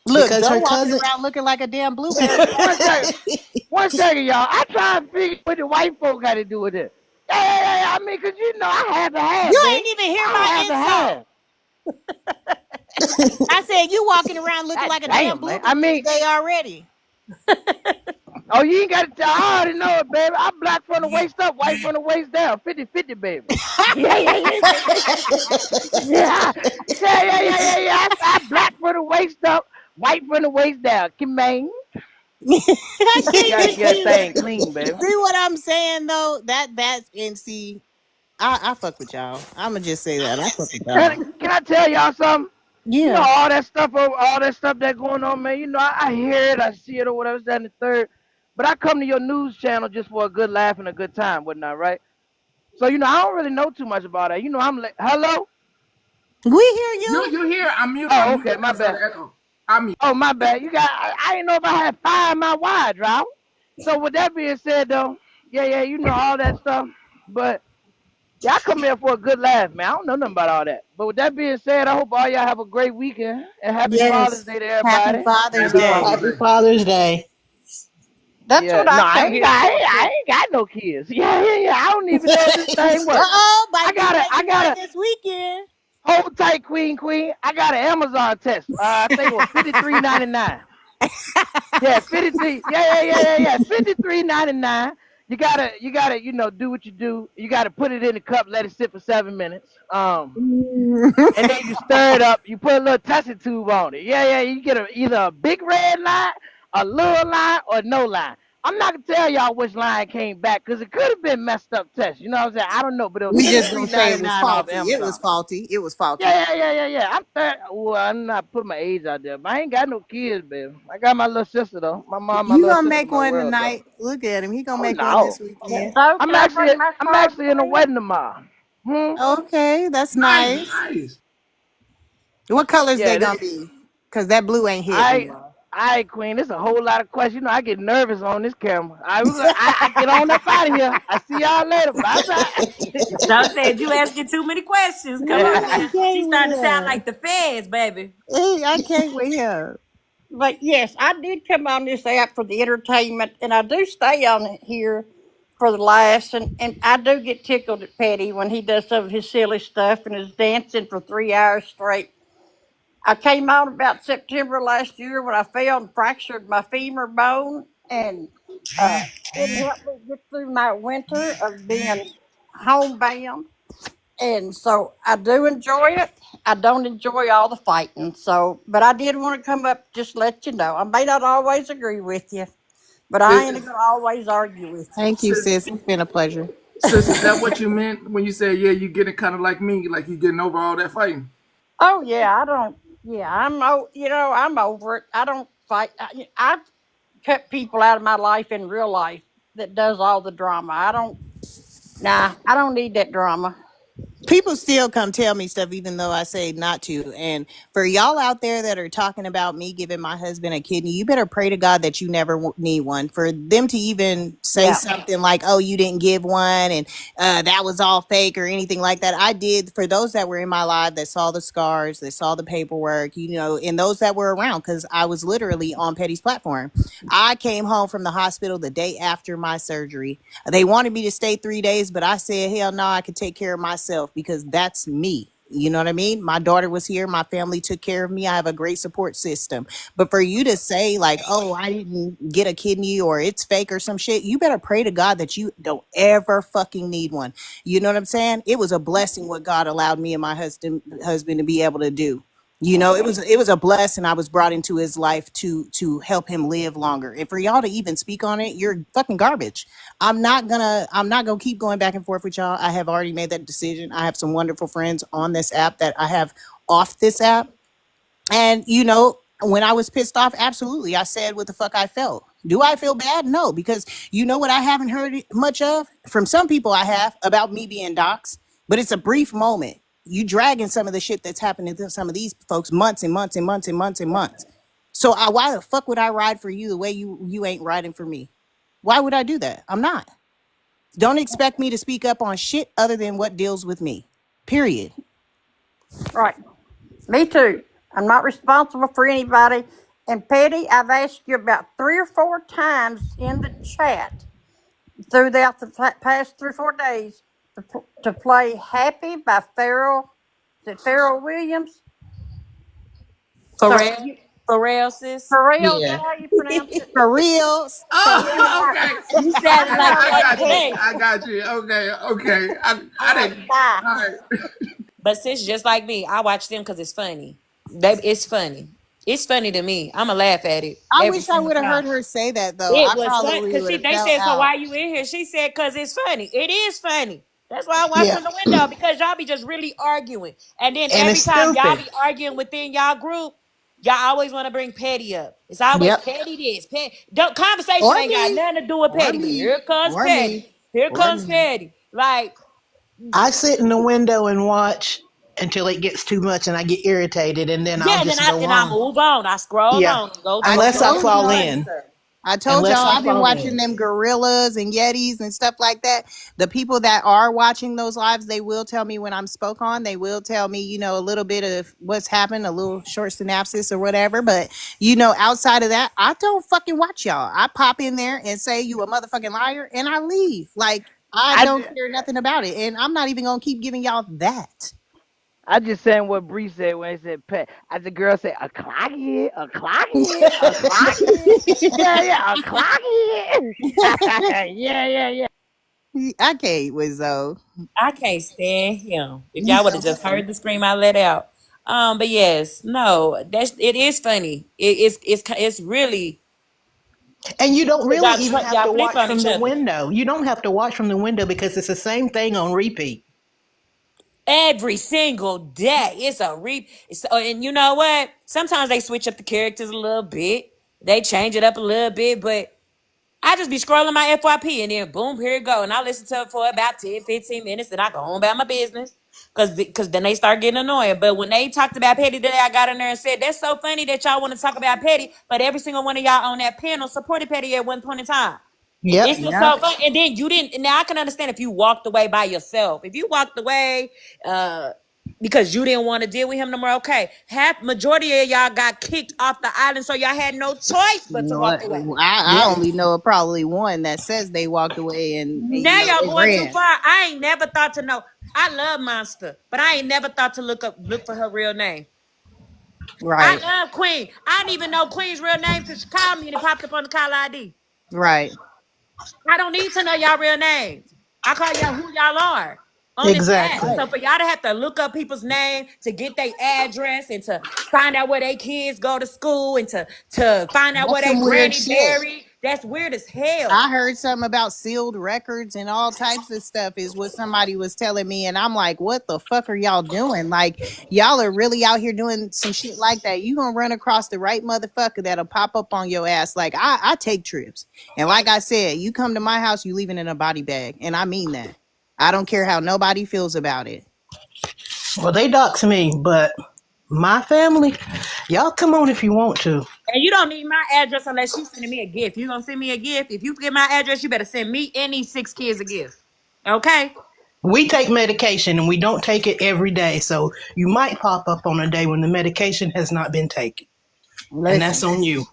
Look, because Joe her walking cousin. around looking like a damn blueberry. one second. One second, y'all. I try to figure what the white folk got to do with it. Yeah. I mean, 'cause you know, I have to have, You baby. ain't even hear I my have to insult. have. I said you walking around looking God like a damn damn, man. I blueberry mean, today already. oh, you ain't got to tell. I already know it, baby. I'm black from the waist up, white from the waist down. 50-50, baby. Yeah. I black from the waist up, white from the waist down. Man, I you can't got to even get that thing clean, baby. see what I'm saying though. That's and see, I fuck with y'all. I'ma just say that I fuck with y'all. Can I tell y'all something? You know Yeah. all that stuff that going on, man. You know, I hear it, I see it, or whatever. That and the third. But I come to your news channel just for a good laugh and a good time, whatnot, right? So you know, I don't really know too much about that. You know, I'm like, hello. We hear You you. you here? I'm muted. Oh, okay, my Because of bad. the echo. I'm mute. Oh, my bad. You got. I didn't know if I had fire in my wire, drought. So with that being said, though, yeah, you know all that stuff. But yeah, I come here for a good laugh, man. I don't know nothing about all that. But with that being said, I hope all y'all have a great weekend and happy Father's Yes. Day to Happy everybody. Father's And Happy Day. Father's Happy Day. Father's Day. That's yeah, what no, I come here for I too. ain't got no kids. Yeah. I don't even know if this thing Uh works. oh, I might be got to I getting got one to this weekend. hold tight, Queen. I got an Amazon test. I think it was 53.99. Yeah, 53. Yeah. 53.99. You gotta, do what you do. You gotta put it in the cup, let it sit for 7 minutes. And then you stir it up. You put a little test tube on it. Yeah. You get either a big red line, a little line, or no line. I'm not gonna tell y'all which line came back because it could have been messed up test. You know what I'm saying? I don't know, but it was We fifty just three gonna say ninety it was nine off faulty. It was Amazon. faulty. It was faulty. Yeah. I'm well, I'm not putting my age out there, but I ain't got no kids, baby. I got my little sister though. My mom, my You little gonna sister, make my one world though. tonight? Look at him. He gonna Oh make one this no. weekend. So I'm can I actually bring my I'm card, actually in a please? wedding tomorrow. Hmm. Okay, that's Nice, nice. nice. What colors they Yeah, gonna be? Cause that blue ain't hitting. I I Queen, there's a whole lot of questions. You know, I get nervous on this camera. I get on up out of here. I see y'all later. Bye bye. So said you asking too many questions. Come on Ooh, I now. She can't with starting to sound him. like the feds, baby. Hey, I can't with him. But yes, I did come on this app for the entertainment, and I do stay on it here for the laughs, and I do get tickled at Petty when he does some of his silly stuff and is dancing for 3 hours straight. I came on about September last year when I fell and fractured my femur bone, and it helped me get through my winter of being homebound. And so I do enjoy it. I don't enjoy all the fighting. So, but I did want to come up just to let you know. I may not always agree with you, but I ain't Sis, gonna always argue with you. Thank you, sis, sis. It's been a pleasure. sis, is that what you meant when you said, yeah, you getting kind of like me, like you getting over all that fighting? Oh yeah, I don't. Yeah, I'm over it. I don't fight. I've cut people out of my life in real life that does all the drama. I don't. Nah, I don't need that drama. People still come tell me stuff even though I say not to. And for y'all out there that are talking about me giving my husband a kidney, you better pray to God that you never need one. For them to even say Yeah. something like, oh, you didn't give one and that was all fake or anything like that. I did. For those that were in my life that saw the scars, that saw the paperwork, and those that were around, because I was literally on Petty's platform. I came home from the hospital the day after my surgery. They wanted me to stay 3 days, but I said, hell no, I could take care of myself because that's me. You know what I mean? My daughter was here. My family took care of me. I have a great support system. But for you to say, like, oh, I didn't get a kidney or it's fake or some shit, you better pray to God that you don't ever fucking need one. You know what I'm saying? It was a blessing what God allowed me and my husband to be able to do. It was a blessing. I was brought into his life to help him live longer. And for y'all to even speak on it, you're fucking garbage. I'm not gonna keep going back and forth with y'all. I have already made that decision. I have some wonderful friends on this app that I have off this app. And when I was pissed off, absolutely, I said what the fuck I felt. Do I feel bad? No, because you know what I haven't heard much of from some people I have about me being doxxed, but it's a brief moment. You dragging some of the shit that's happening to some of these folks months and months and months and months and months. So why the fuck would I ride for you the way you ain't riding for me? Why would I do that? I'm not. Don't expect me to speak up on shit other than what deals with me. Period. Right. Me too. I'm not responsible for anybody. And Petty, I've asked you about 3 or 4 times in the chat throughout the past 3 or 4 days to play "Happy" by Pharrell. Is it Pharrell Williams? For So real? For real, sis? Pharrell, is that Yeah. how you pronounce it? For reals. So Oh, anyway, okay. You sounded like I that got you. today. I got you. Okay, okay. I all right, didn't. bye. All right. But sis, just like me, I watch them because it's funny. It's funny. It's funny to me. I'ma laugh at it I every wish I single would have time. heard her say that though. It I was fun probably because would have they felt said, "So out. why you in here?" She said, "Cause it's funny. It is funny. That's why I watch Yeah. from the window because y'all be just really arguing, and then And every it's time y'all stupid. be arguing within y'all group, y'all always want to bring petty up. It's always Yep. petty this, petty. Don't conversation Or ain't got me. nothing to do with Or petty, but me. here comes Or petty. me. Here Or comes me. petty. Like, I sit in the window and watch until it gets too much and I get irritated and then I'll yeah, and then just I go and I on. move on. I scroll Yeah. on and go I focus Unless I on told some fall funny y'all. in. stuff. I told y'all Unless I I've been fall watching in. them gorillas and yetis and stuff like that. The people that are watching those lives, they will tell me when I'm spoke on. They will tell me, a little bit of what's happened, a little short synopsis or whatever. But outside of that, I don't fucking watch y'all. I pop in there and say you a motherfucking liar, and I leave. Like I I, don't ju- care nothing about it, and I'm not even gonna keep giving y'all that. I just saying what Bree said when he said pet. As the girl said, a clock here, a clock here, a clock here. Yeah, yeah, a clock here. Yeah, yeah. I can't with Zoe. I can't stand him. If He's y'all would so have just funny. heard the scream I let out. But yes, no, it is funny. It's really And you don't really even have y'all to flip watch on from each the other window. You don't have to watch from the window because it's the same thing on repeat. every single day. It's a re. And you know what? Sometimes they switch up the characters a little bit. They change it up a little bit, but I just be scrolling my FYP and then boom, here it go. And I listen to it for about 10, 15 minutes and I go on about my business. Cause then they start getting annoying. But when they talked about Petty today, I got in there and said, that's so funny that y'all want to talk about Petty, but every single one of y'all on that panel supported Petty at one point in time. Yep. It's just Yep. so fun. And then you didn't. Now I can understand if you walked away by yourself. If you walked away uh, because you didn't want to deal with him no more, okay. Half majority of y'all got kicked off the island, so y'all had no choice but to walk What away. I Yep. only know of probably one that says they walked away and Now y'all they going too ran. far. I ain't never thought to know. I love Monster, but I ain't never thought to look for her real name. I Right. love Queen. I didn't even know Queen's real name till she called me and it popped up on the call ID. Right. I don't need to know y'all real names. I call y'all who y'all are on this app. Exactly. So for y'all to have to look up people's name to get their address and to find out where their kids go to school and to find out where That's they some weird granny shit. buried, that's weird as hell. I heard something about sealed records and all types of stuff is what somebody was telling me. And I'm like, what the fuck are y'all doing? Like, y'all are really out here doing some shit like that. You gonna run across the right motherfucker that'll pop up on your ass. Like, I take trips. And like I said, you come to my house, you leave it in a body bag. And I mean that. I don't care how nobody feels about it. Well, they dox me, but my family, y'all come on if you want to. And you don't need my address unless you sending me a gift. You gonna send me a gift? If you get my address, you better send me and these 6 kids a gift. Okay? We take medication and we don't take it every day. So you might pop up on a day when the medication has not been taken. And that's Listen. on you.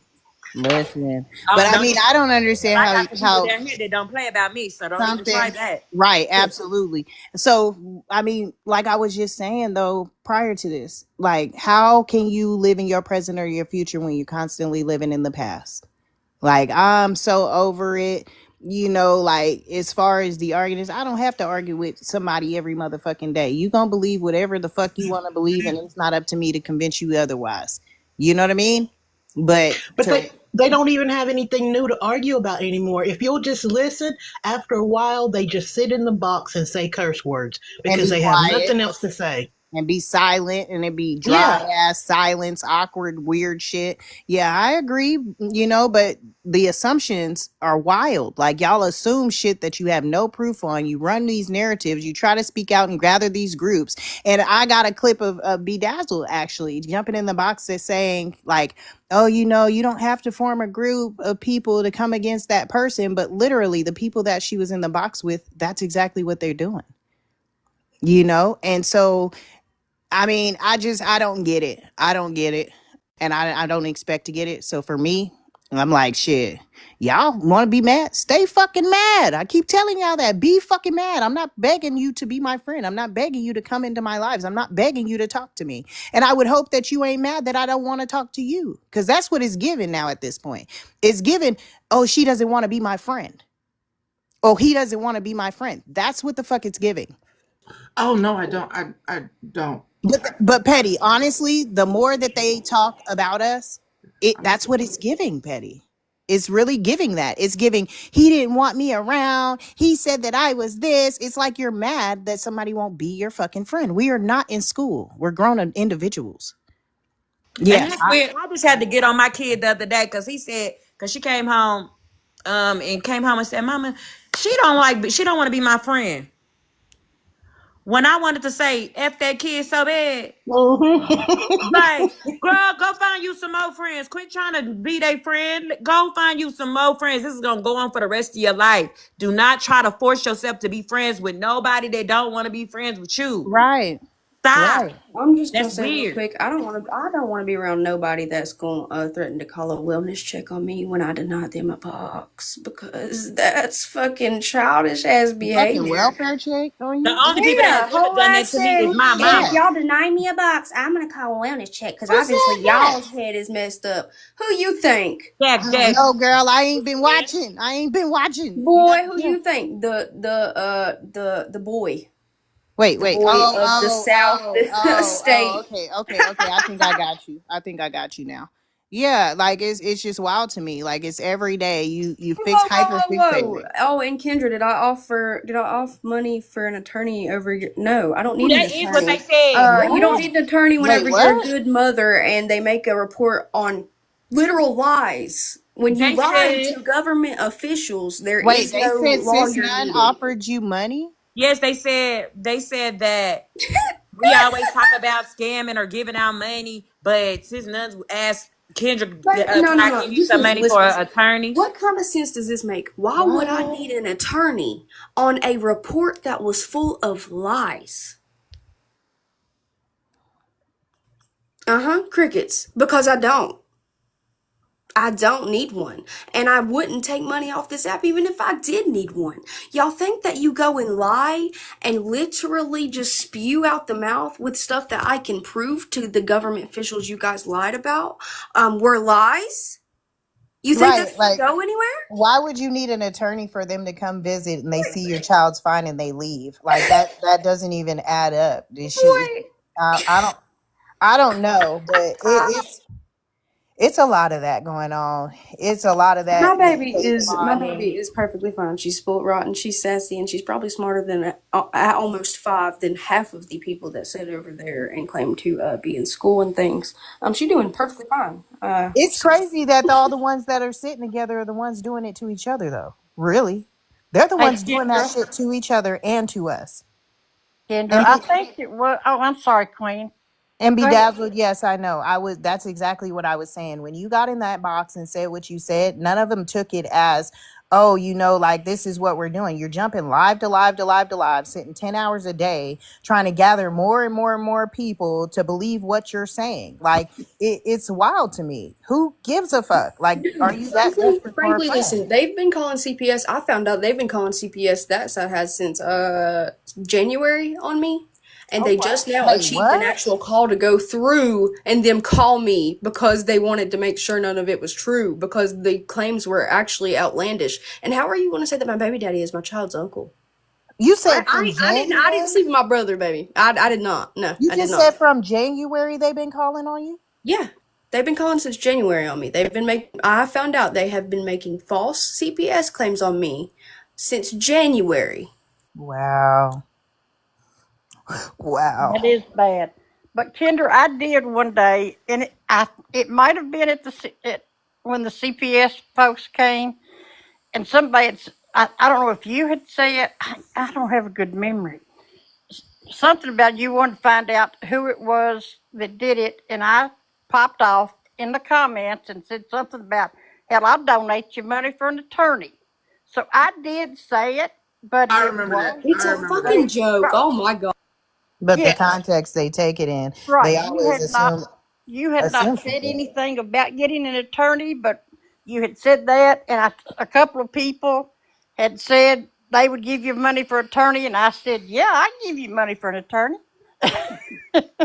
Listen. But I Don't mean, you? I don't Because understand I how got some people how down here that don't play about me, so don't even try something that. right, absolutely. So I mean, like I was just saying though, prior to this, like how can you live in your present or your future when you're constantly living in the past? Like I'm so over it. Like as far as the arguments, I don't have to argue with somebody every motherfucking day. You gonna believe whatever the fuck you want to believe, and it's not up to me to convince you otherwise. You know what I mean? But But to they don't even have anything new to argue about anymore. If you'll just listen, after a while they just sit in the box and say curse words and because be they have quiet. nothing else to say. and be silent, and it be dry Yeah. ass silence, awkward, weird shit. Yeah, I agree, but the assumptions are wild. Like, y'all assume shit that you have no proof on. You run these narratives, you try to speak out and gather these groups. And I got a clip of Bedazzle actually jumping in the box that's saying, like, oh, you don't have to form a group of people to come against that person. But literally, the people that she was in the box with, that's exactly what they're doing. And so, I mean, I don't get it. I don't get it. And I don't expect to get it. So for me, I'm like, shit, y'all want to be mad? Stay fucking mad. I keep telling y'all that. Be fucking mad. I'm not begging you to be my friend. I'm not begging you to come into my lives. I'm not begging you to talk to me. And I would hope that you ain't mad that I don't want to talk to you. Because that's what it's given now at this point. It's given, oh, she doesn't want to be my friend. Oh, he doesn't want to be my friend. That's what the fuck it's giving. Oh no, I don't. I don't. But Petty, honestly, the more that they talk about us, I'm that's what it's giving, Petty. It's really giving that. It's giving, he didn't want me around. He said that I was this. It's like you're mad that somebody won't be your fucking friend. We are not in school. We're grown individuals. And Yeah. that's weird. I just had to get on my kid the other day because she came home, and came home and said, Mama, she don't want to be my friend. When I wanted to say F that kid so bad, like, girl, go find you some more friends. Quit trying to be their friend. Go find you some more friends. This is gonna go on for the rest of your life. Do not try to force yourself to be friends with nobody that don't want to be friends with you. Right. Stop. Right. I'm just gonna That's say real weird. quick. I don't want to be around nobody that's gonna threaten to call a wellness check on me when I deny them a box, because that's fucking childish ass Fucking behavior. welfare check on The you. only people that Yeah, have ever whole done that ass to me is saying, my and if mama. y'all deny me a box, I'm gonna call a wellness check because Who obviously said that? y'all's head is messed up. Who you think? I don't Jack. know, girl. I ain't been watching. I ain't been watching. Boy, who you think? The boy. Wait, The wait. boy Oh, of the oh, South oh, oh, oh. state. Okay, okay, okay. I think I got you. I think I got you now. Yeah, like it's just wild to me. Like, it's every day you Whoa, fix whoa, hyper whoa, whoa! fixated. Oh, and Kendra, did I offer money for an attorney over your? No, I don't Ooh, need an that is what they attorney. said. You don't What? need an attorney Wait, whenever you're a what? good mother and they make a report on literal lies. When you They lie said to government officials, there Wait, is they no said sis lawyer none needed. offered you money? yes. They said that we always talk about scamming or giving out money, but since none asked Kendra, But no, can no, I no. give you Just some listen, money for listen, an listen. attorney? What kind of sense does this make? Why would I What? need an attorney on a report that was full of lies? Crickets. Because I don't. I don't need one. And I wouldn't take money off this app even if I did need one. Y'all think that you go and lie and literally just spew out the mouth with stuff that I can prove to the government officials you guys lied about were lies? You think Right, that's gonna like, go anywhere? why would you need an attorney for them to come visit and they see your child's fine and they leave? Like, that doesn't even add up. Did she? Boy, I don't know, but it's a lot of that going on. It's a lot of My that baby hate is my bonding. baby is perfectly fine. She's spoiled rotten. She's sassy, and she's probably smarter than at almost five than half of the people that sit over there and claim to be in school and things. She's doing perfectly fine. It's crazy that all the ones that are sitting together are the ones doing it to each other, though. Really, they're the Hey, ones doing that Kendra. shit to each other and to us. Kendra, And I be think it was. Oh, I'm sorry, Queen. and Go ahead. bedazzled. Yes, I know. I was. That's exactly what I was saying. When you got in that box and said what you said, none of them took it as, oh, like, this is what we're doing. You're jumping live to live to live to live, sitting 10 hours a day, trying to gather more and more and more people to believe what you're saying. Like, it's wild to me. Who gives a fuck? Like, are Dude, you that desperate for a frankly, friend? listen. They've been calling CPS. I found out they've been calling CPS. That side has since January on me. And Oh, they what? just now Wait, achieved an what? actual call to go through and them call me because they wanted to make sure none of it was true because the claims were actually outlandish. And how are you going to say that my baby daddy is my child's uncle? You I, said from I, I didn't I didn't January? sleep with my brother, baby. I did not. No, You I did just not. said from January they've been calling on you? Yeah. They've been calling since January on me. They've been making I found out they have been making false CPS claims on me since January. Wow. That Wow. is bad. But Kendra, I did one day, and it might have been when the CPS folks came, and somebody I don't know if you had said, I don't have a good memory. Something about you wanted to find out who it was that did it, and I popped off in the comments and said something about, hell, I'll donate you money for an attorney. So I did say it, but I it remember that. was I It's a remember that. fucking a joke. joke. Oh my god. But the Yes, context they take it in, right. they always You had not assume said something. anything about getting an attorney, but you had said that, and a couple of people had said they would give you money for attorney, and I said, yeah, I can give you money for an attorney.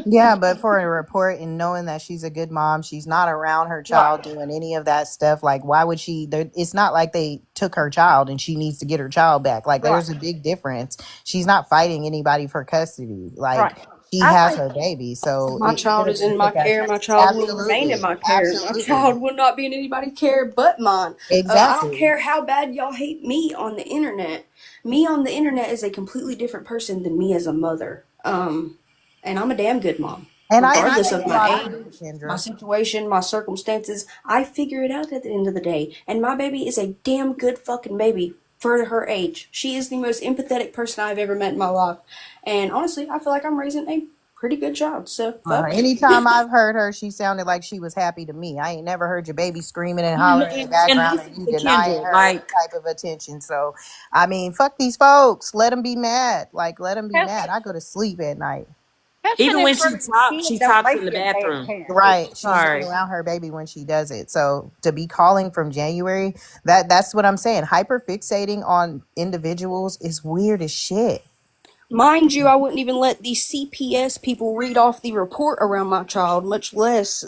Yeah, but for a report and knowing that she's a good mom, she's not around her Right, child doing any of that stuff. Like, why would she? It's not like they took her child and she needs to get her child back. Like, right, there's a big difference. She's not fighting anybody for custody. right. Like, she I has think her baby, so My it should child have is been in my took as care. My child will remain in absolutely, my care. My absolutely, child will not be in anybody's care but mine. I don't exactly. care how bad y'all hate me on the internet. Me on the internet is a completely different person than me as a mother. And I'm a damn good mom. And I Regardless think of a my lot of age, people, my Kendra. situation, my circumstances, I figure it out at the end of the day. And my baby is a damn good fucking baby for her age. She is the most empathetic person I've ever met in my life. And honestly, I feel like I'm raising a pretty good child. So, fuck it. Anytime I've heard her, she sounded like she was happy to me. I ain't never heard your baby screaming and And, hollering in the and, and background and listen you to denying Kendra, her any like type of attention. So, I mean, fuck these folks. Let them be mad. Like, let them be that's mad. I go to sleep at night. an even when she imperfect talks, kid she don't talks make in the you a bad bathroom. parent. Right. She's not Sorry. around her baby when she does it. So, to be calling from January, that's what I'm saying. Hyper fixating on individuals is weird as shit. Mind you, I wouldn't even let the CPS people read off the report around my child, much less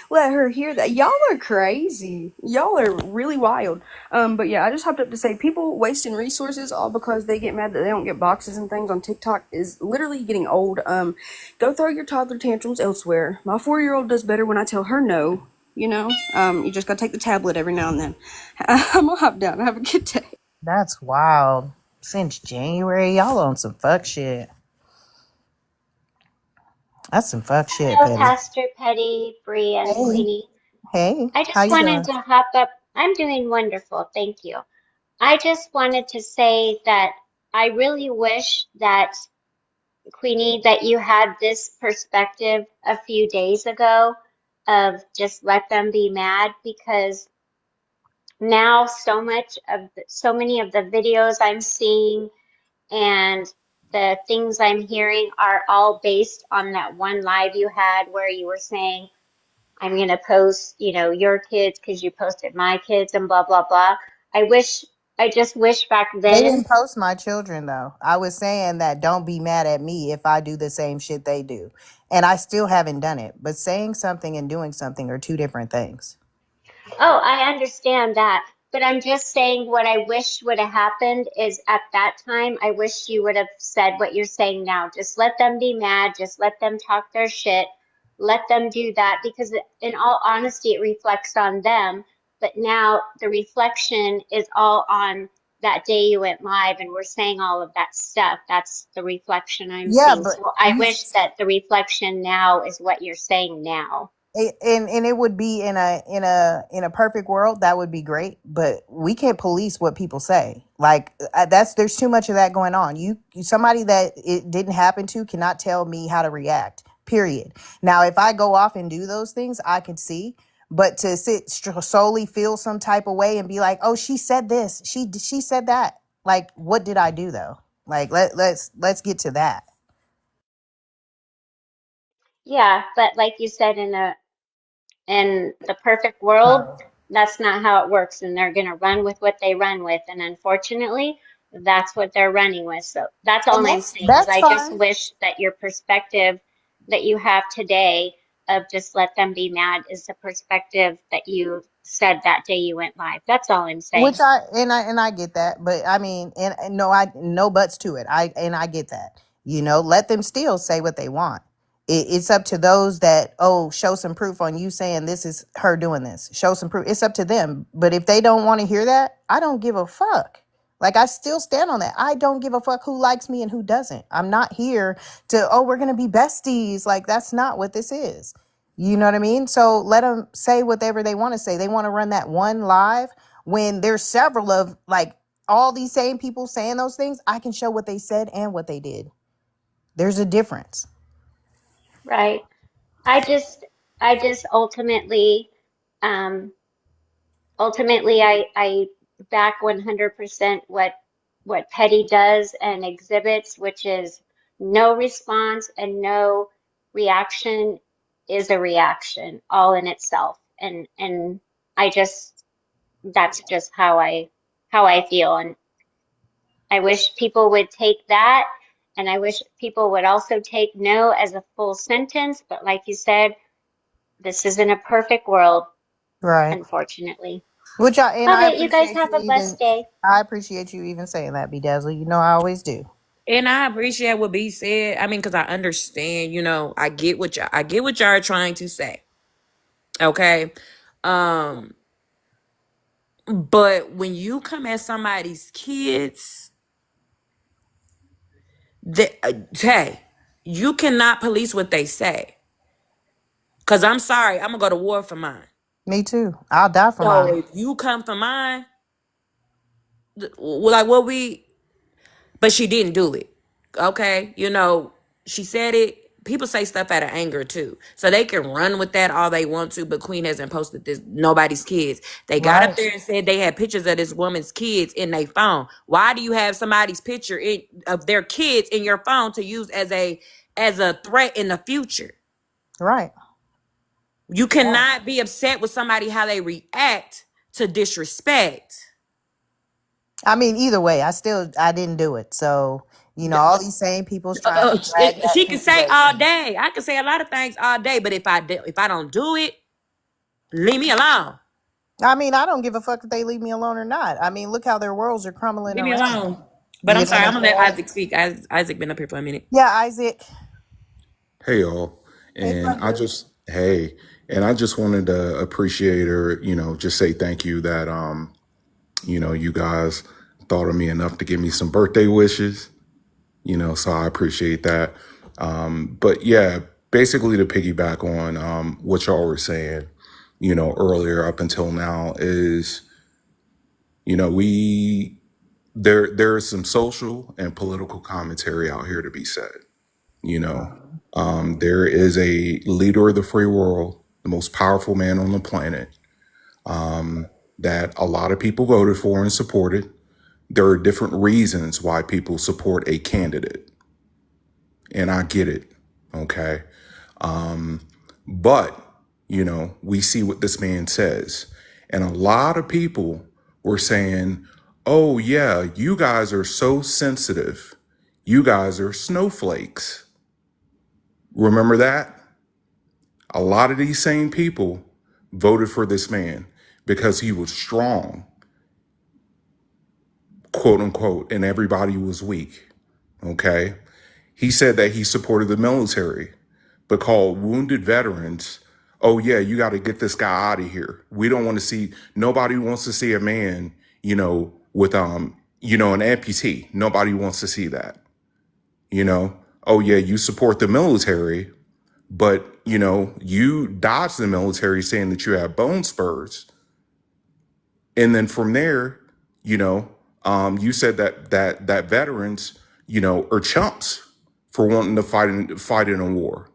let her hear that. Y'all are crazy. Y'all are really wild. But yeah, I just hopped up to say people wasting resources all because they get mad that they don't get boxes and things on TikTok is literally getting old. Go throw your toddler tantrums elsewhere. My 4-year-old does better when I tell her no. You just gotta take the tablet every now and then. I'm gonna hop down. Have a good day. That's wild. Since January, y'all on some fuck shit. That's some fuck shit, Hello, Petty. Pastor Petty, Bree, and Hey. Queenie. Hey. I How just you wanted doing? to hop up. I'm doing wonderful, thank you. I just wanted to say that I really wish that, Queenie, that you had this perspective a few days ago of just let them be mad, because now so many of the videos I'm seeing and the things I'm hearing are all based on that one live you had where you were saying, I'm going to post, your kids because you posted my kids and blah, blah, blah. I just wish back They then. didn't post my children though. I was saying that don't be mad at me if I do the same shit they do. And I still haven't done it. But saying something and doing something are two different things. Oh, I understand that. But I'm just saying what I wish would have happened is at that time, I wish you would have said what you're saying now. Just let them be mad. Just let them talk their shit. Let them do that because, in all honesty, it reflects on them. But now the reflection is all on that day you went live and we're saying all of that stuff. That's the reflection I'm Yeah, seeing. but So I wish that the reflection now is what you're saying now. and it would be in a perfect world that would be great, but we can't police what people say. Like that's there's too much of that going on. Somebody that it didn't happen to cannot tell me how to react. Period. Now, if I go off and do those things, I can see. But to sit solely feel some type of way and be like, "Oh, she said this. She said that." Like, what did I do though? Like, let's get to that. Yeah, but like you said, in the perfect world, that's not how it works, and they're going to run with what they run with, and unfortunately, that's what they're running with. So that's And all I'm saying is that's I just fine. wish that your perspective that you have today of just let them be mad is the perspective that you said that day you went live. That's all I'm Which saying. I get that, but I mean, and no, I no buts to it. I get that. Let them still say what they want. It's up to those that show some proof on you saying this is her doing this. Show some proof. It's up to them. But if they don't want to hear that, I don't give a fuck. Like, I still stand on that. I don't give a fuck who likes me and who doesn't. I'm not here to, oh, we're going to be besties. Like, that's not what this is. You know what I mean? So let them say whatever they want to say. They want to run that one live when there's several of like all these same people saying those things. I can show what they said and what they did. There's a difference. Right. I just, I just um, ultimately, I back 100% what Petty does and exhibits, which is no response and no reaction is a reaction all in itself. And I just, that's just how I feel. And I wish people would take that. And I wish people would also take no as a full sentence. But like you said, this isn't a perfect world, Right. unfortunately. Which I, and Love I it. You guys appreciate have you a blessed even, day. I appreciate you even saying that, Bedazzle. You know, I always do. And I appreciate what B said. I mean, because I understand, I get what y'all are trying to say. Okay. But when you come at somebody's kids, hey, you cannot police what they say. Cause I'm sorry, I'm gonna go to war for mine. Me too. I'll die for So mine. if you come for mine, like what we, but she didn't do it. Okay, she said it. People say stuff out of anger too, so they can run with that all they want to. But Queen hasn't posted this nobody's kids. They got up Right. there and said they had pictures of this woman's kids in their phone. Why do you have somebody's picture of their kids in your phone to use as a threat in the future? Right. You cannot be upset with somebody how they react to disrespect. I mean, either way, I didn't do it. So, all these same people's trying to drag that She can say all situation. day. I can say a lot of things all day, but if I don't do it, leave me alone. I mean, I don't give a fuck if they leave me alone or not. I mean, look how their worlds are crumbling Leave me around alone. them. But You I'm know sorry, what I'm I'm gonna let saying? Isaac speak. Isaac been up here for a minute. Yeah, Isaac. Hey y'all. Hey, And I Thunder. just hey, and I just wanted to appreciate or, just say thank you that you guys thought of me enough to give me some birthday wishes. So I appreciate that. But yeah, basically to piggyback on what y'all were saying, earlier up until now is, we there is some social and political commentary out here to be said. You know, there is a leader of the free world, the most powerful man on the planet, that a lot of people voted for and supported. There are different reasons why people support a candidate, and I get it. Okay. But, we see what this man says. And a lot of people were saying, oh, yeah, you guys are so sensitive. You guys are snowflakes. Remember that? A lot of these same people voted for this man because he was strong, quote unquote, and everybody was weak. Okay. He said that he supported the military, but called wounded veterans, oh, yeah, you got to get this guy out of here. We don't want to see, nobody wants to see a man, with, an amputee. Nobody wants to see that, Oh, yeah, you support the military, but, you dodge the military saying that you have bone spurs. And then from there, you said that veterans, are chumps for wanting to fight in a war.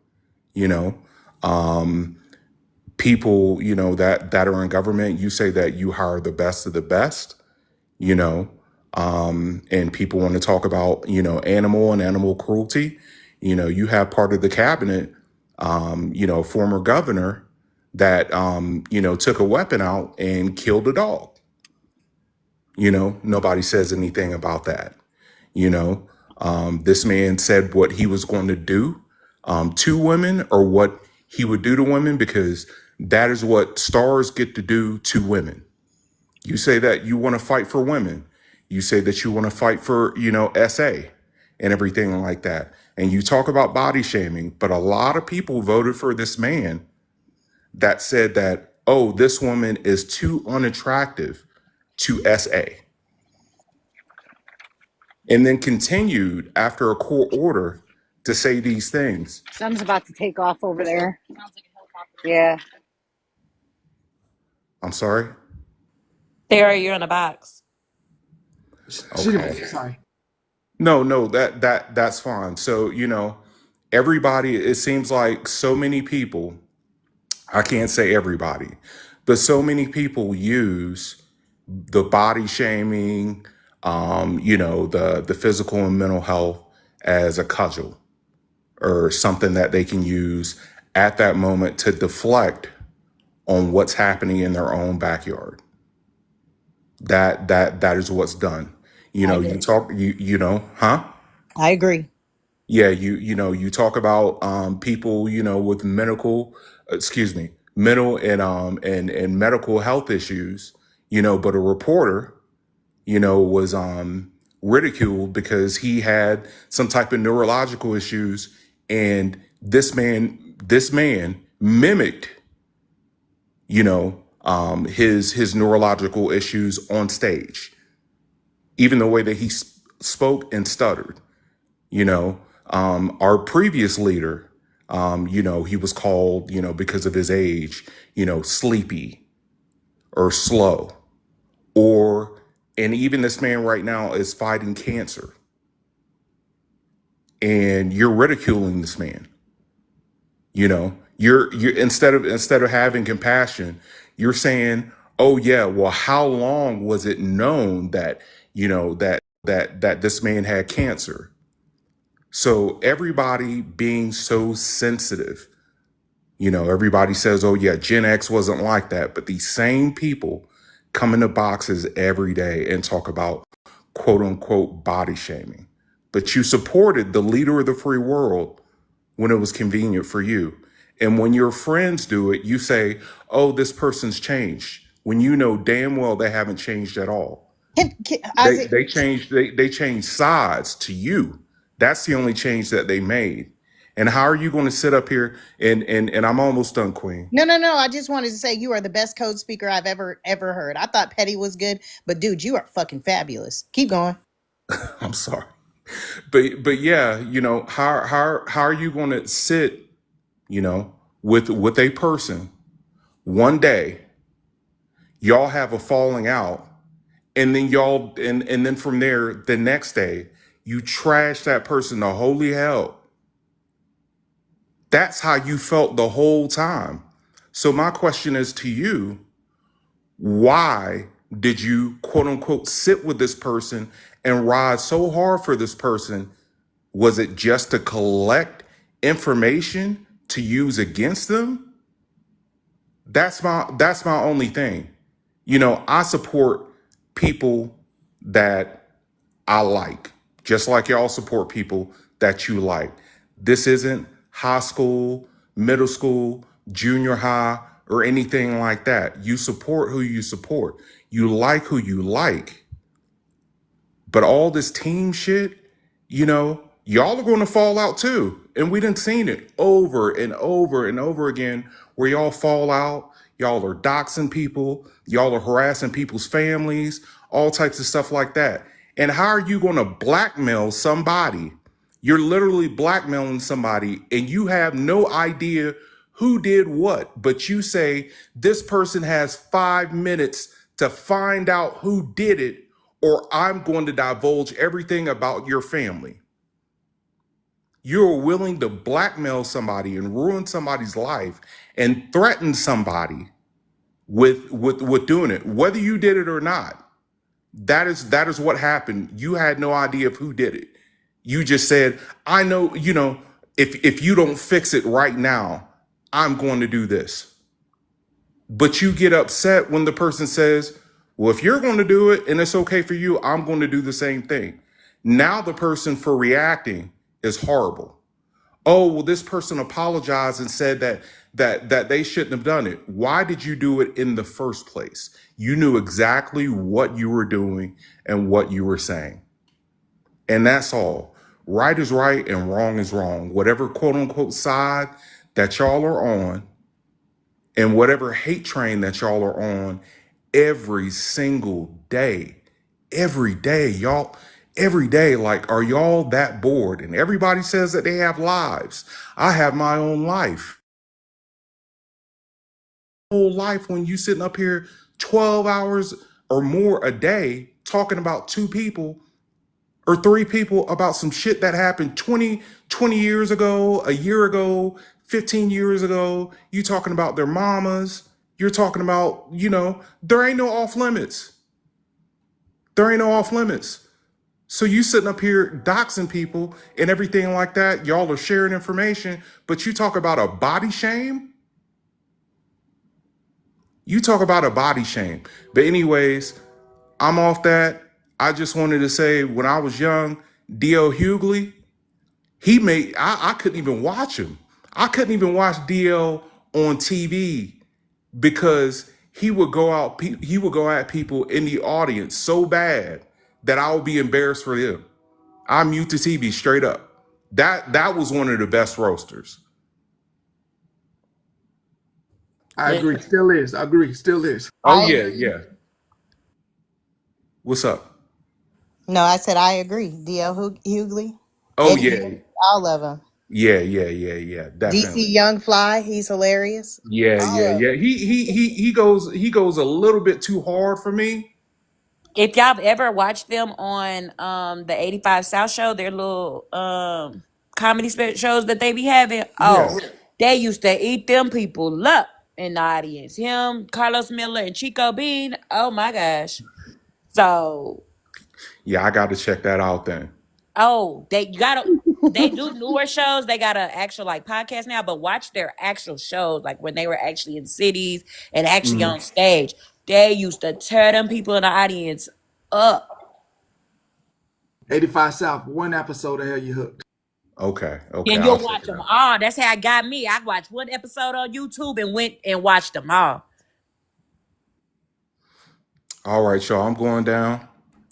You know, people, that are in government, you say that you hire the best of the best. You know, and people want to talk about, animal and animal cruelty. You have part of the cabinet, former governor that, took a weapon out and killed a dog. Nobody says anything about that. You know, this man said what he was going to do to women or what he would do to women because that is what stars get to do to women. You say that you want to fight for women. You say that you want to fight for, SA and everything like that. And you talk about body shaming, but a lot of people voted for this man that said that, oh, this woman is too unattractive to SA. and then continued after a court order to say these things. Sun's about to take off over there. Yeah. I'm sorry. Sarah, you're in a box. She didn't. Okay. Sorry. No, that's fine. So, everybody, it seems like so many people, I can't say everybody, but so many people use the body shaming, the physical and mental health as a cudgel or something that they can use at that moment to deflect on what's happening in their own backyard. That is what's done. I You agree. talk, huh? I agree. Yeah, you talk about people, with mental and medical health issues, but a reporter, was ridiculed because he had some type of neurological issues, and this man mimicked, his neurological issues on stage, even the way that he spoke and stuttered. Our previous leader, he was called, because of his age, sleepy or slow, and even this man right now is fighting cancer, and you're ridiculing this man. You're instead of having compassion, you're saying, oh yeah, well, how long was it known that, that this man had cancer? So everybody being so sensitive, everybody says, oh yeah, Gen X wasn't like that. But these same people come into boxes every day and talk about quote unquote body shaming. But you supported the leader of the free world when it was convenient for you. And when your friends do it, you say, oh, this person's changed, when you know damn well they haven't changed at all. They Isaac, they changed they changed sides to you. That's the only change that they made. And how are you going to sit up here and I'm almost done, Queen. no. I just wanted to say you are the best code speaker I've ever heard. I thought Petty was good, but dude, you are fucking fabulous. Keep going. I'm sorry. But yeah, how are you going to sit, with a person one day, y'all have a falling out, and then and then from there the next day you trash that person to holy hell. That's how you felt the whole time. So my question is to you, why did you quote unquote sit with this person and ride so hard for this person? Was it just to collect information to use against them? That's my only thing. I support people that I like, just like y'all support people that you like. This isn't high school, middle school, junior high, or anything like that. You support who you support. You like who you like. But all this team shit, y'all are going to fall out too. And we done seen it over and over and over again where y'all fall out. Y'all are doxing people. Y'all are harassing people's families, all types of stuff like that. And how are you going to blackmail somebody? You're literally blackmailing somebody and you have no idea who did what, but you say this person has 5 minutes to find out who did it, or I'm going to divulge everything about your family. You're willing to blackmail somebody and ruin somebody's life and threaten somebody with doing it, whether you did it or not. That is what happened. You had no idea of who did it. You just said, I know, if you don't fix it right now, I'm going to do this. But you get upset when the person says, well, if you're going to do it and it's okay for you, I'm going to do the same thing. Now the person for reacting is horrible. Oh, well, this person apologized and said that they shouldn't have done it. Why did you do it in the first place? You knew exactly what you were doing and what you were saying. And that's all. Right is right and wrong is wrong. Whatever quote unquote side that y'all are on, and whatever hate train that y'all are on every single day, y'all, every day. Like, are y'all that bored? And everybody says that they have lives. I have my own life. Whole life when you sitting up here 12 hours or more a day talking about two people or three people about some shit that happened 20 years ago, a year ago, 15 years ago. You talking about their mamas. You're talking about, there ain't no off limits. There ain't no off limits. So you sitting up here doxing people and everything like that. Y'all are sharing information, but you talk about a body shame. You talk about a body shame. But anyways, I'm off that. I just wanted to say when I was young, D.L. Hughley, I couldn't even watch him. I couldn't even watch DL on TV because he would go at people in the audience so bad that I would be embarrassed for them. I mute the TV straight up. That was one of the best roasters. I agree. Still is. I agree. Still is. Oh I yeah, agree. yeah. What's up? No, I said I agree. DL Hughley, Oh Eddie yeah. Murphy, all of them. Yeah. DC Definitely. Young Fly, he's hilarious. All of Yeah. He goes a little bit too hard for me. If y'all have ever watched them on the 85 South show, their little comedy shows that they be having, Yeah. they used to eat them people up in the audience. Him, Carlos Miller, and Chico Bean. Oh my gosh. So Yeah, I got to check that out then. they do newer shows. They got an actual like podcast now, but watch their actual shows, like when they were actually in cities and actually on stage. They used to tear them people in the audience up. 85 South, one episode of Hell You Hooked. Okay, And I'll you'll check watch it them out. all. That's how it got me. I watched one episode on YouTube and went and watched them all. All right, y'all. I'm going down.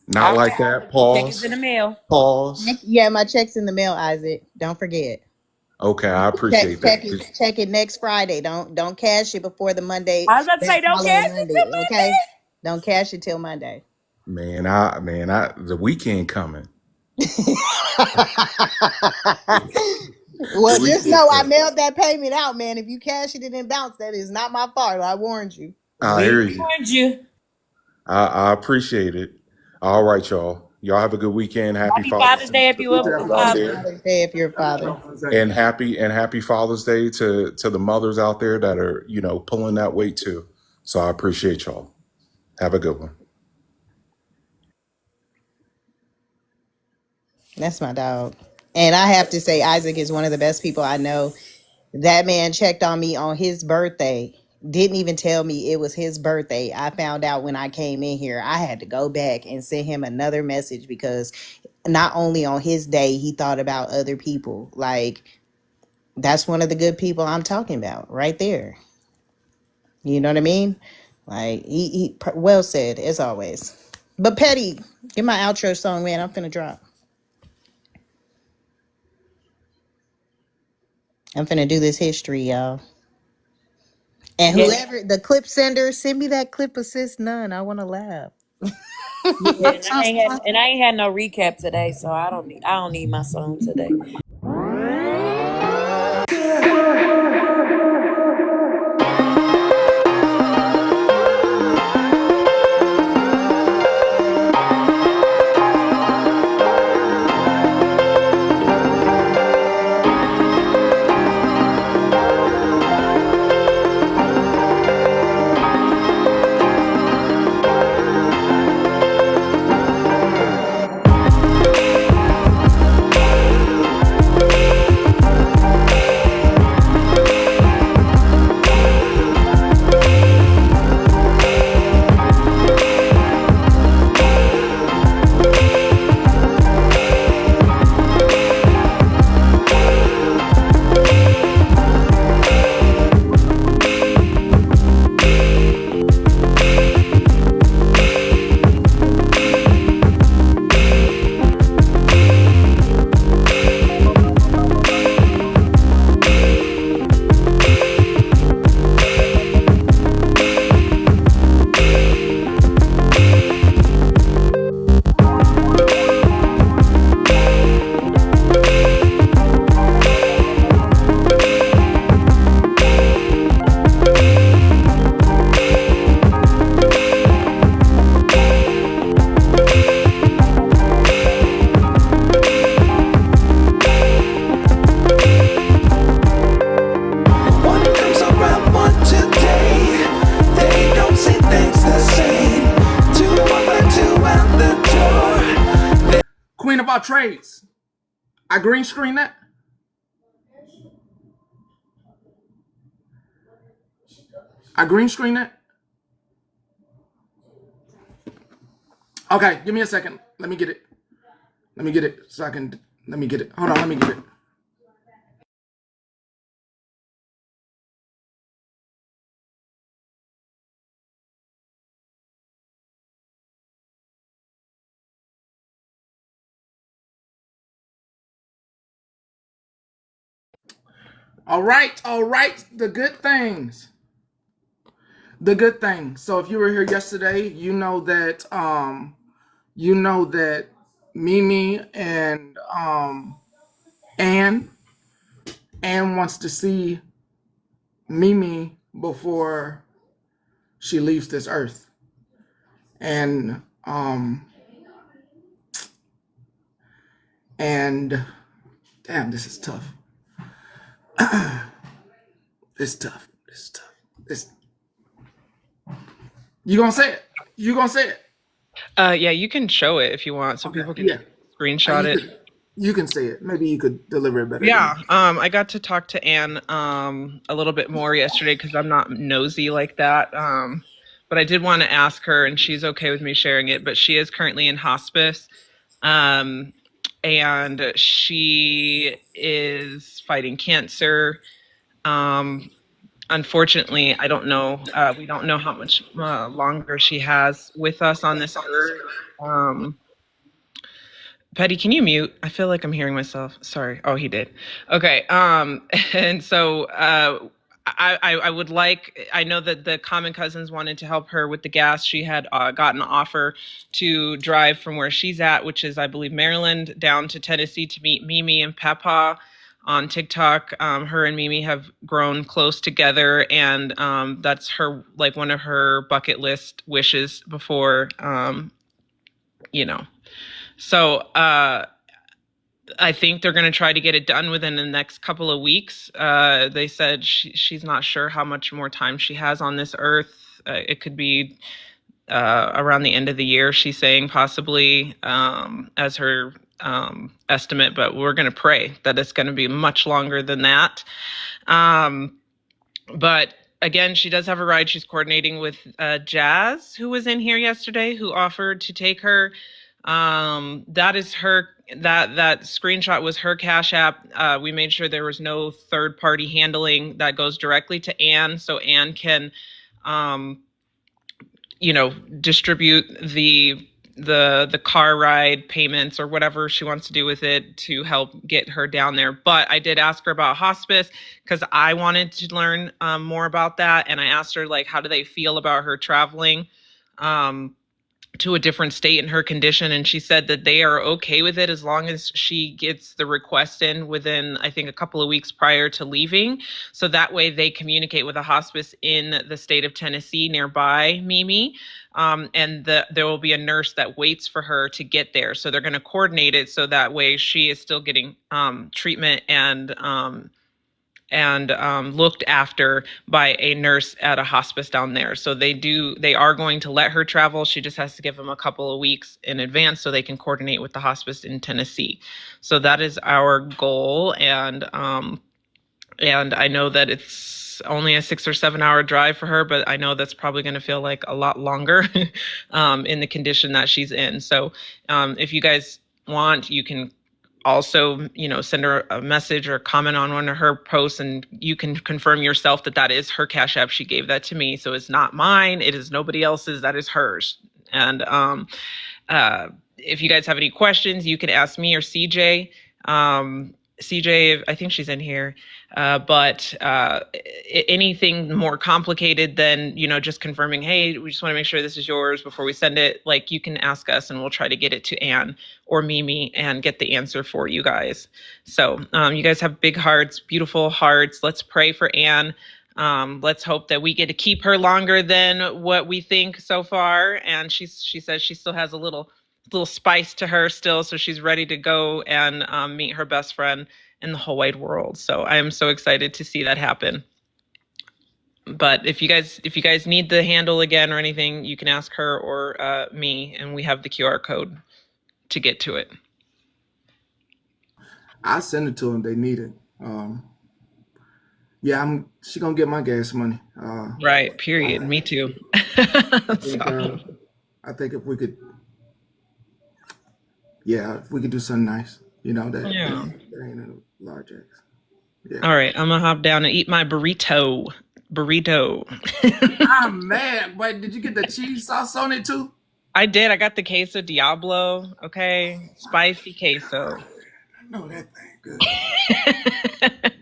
Not All like right, that. Isaac. Check is in Pause. the mail. Pause. Yeah, my check's in the mail, Isaac. Don't forget. Okay, I appreciate that. Check it next Friday. Don't cash it before the Monday. I was about to say, That don't following cash it till Monday. Okay. Don't cash it till Monday. The weekend coming. Well, The just weekend know I coming. mailed that payment out, man. If you cash it and then bounce, that is not my fault. I warned you. I We hear you. warned you. I appreciate it. All right, y'all. Y'all have a good weekend. Happy Happy Father's Father's Day Day if to the you a fathers out Happy father. there. Father's Day if you're a father. And happy Father's Day to the mothers out there that are, pulling that weight too. So I appreciate y'all. Have a good one. That's my dog. And I have to say, Isaac is one of the best people I know. That man checked on me on his birthday. Didn't even tell me it was his birthday. I found out when I came in here. I had to go back and send him another message because not only on his day, he thought about other people. Like, that's one of the good people I'm talking about right there. You know what I mean? Like, he well said, as always. But Petty, get my outro song, man. I'm finna drop. I'm finna do this history, y'all. And Yeah, whoever the clip sender, send me that clip of sis none. I want to laugh. yeah. And I ain't had no recap today, so I don't need my song today. about trades? I green screen that? I green screen that? Okay, give me a second. Let me get it. Let me get it so I can. Let me get it. Hold on, let me get it. All right, all right. The good things. The good thing. So if you were here yesterday, you know that Mimi and Anne wants to see Mimi before she leaves this earth. And damn, this is tough. It's tough. It's tough. It's You gonna say it. You gonna say it. Yeah, you can show it if you want, so Okay. people can Yeah. screenshot it. You can say it. Maybe you could deliver it better than me. Yeah, I got to talk to Anne a little bit more yesterday because I'm not nosy like that. But I did want to ask her, and she's okay with me sharing it. But she is currently in hospice, and she is fighting cancer. Unfortunately, I don't know. We don't know how much longer she has with us on this earth. Petty, can you mute? I feel like I'm hearing myself. Sorry. Oh, he did. Okay. And so I would like, I know that the Common Cousins wanted to help her with the gas. She had gotten an offer to drive from where she's at, which is, I believe, Maryland, down to Tennessee to meet Mimi and Papa on TikTok. Her and Mimi have grown close together, and that's her, like, one of her bucket list wishes before, you know. So I think they're going to try to get it done within the next couple of weeks. They said she's not sure how much more time she has on this earth. It could be around the end of the year, she's saying, possibly, as her estimate, but we're going to pray that it's going to be much longer than that. But again, she does have a ride. She's coordinating with Jazz, who was in here yesterday, who offered to take her. That is her, that screenshot was her Cash App. We made sure there was no third party handling. That goes directly to Anne, so Anne can distribute the car ride payments or whatever she wants to do with it to help get her down there. But I did ask her about hospice because I wanted to learn more about that. And I asked her, like, how do they feel about her traveling to a different state in her condition? And she said that they are okay with it as long as she gets the request in within, I think, a couple of weeks prior to leaving. So that way they communicate with a hospice in the state of Tennessee nearby Mimi. And there will be a nurse that waits for her to get there. So they're going to coordinate it so that way she is still getting treatment and looked after by a nurse at a hospice down there. So they are going to let her travel. She just has to give them a couple of weeks in advance so they can coordinate with the hospice in Tennessee. So that is our goal. And I know that it's only a 6 or 7 hour drive for her, but I know that's probably going to feel like a lot longer in the condition that she's in. So if you guys want, you can also, send her a message or comment on one of her posts, and you can confirm yourself that is her Cash App. She gave that to me, so it's not mine. It is nobody else's. That is hers. And if you guys have any questions, you can ask me or CJ. CJ, I think she's in here, but anything more complicated than, just confirming, hey, we just want to make sure this is yours before we send it, like, you can ask us and we'll try to get it to Anne or Mimi and get the answer for you guys. So you guys have big hearts, beautiful hearts. Let's pray for Anne. Let's hope that we get to keep her longer than what we think so far. And she says she still has a little spice to her still, so she's ready to go and meet her best friend in the whole wide world. So I am so excited to see that happen. But if you guys need the handle again or anything, you can ask her or me, and we have the QR code to get to it. I send it to them. They need it. Yeah, she gonna get my gas money. Right. Period. I Me too. think So, I think if we could, yeah, if we could do something nice, yeah. that ain't a large X. Yeah. All right. I'm gonna hop down and eat my burrito. Burrito. I'm mad. Wait, did you get the cheese sauce on it too? I did. I got the queso Diablo. Okay. Spicy queso. I know that thing good.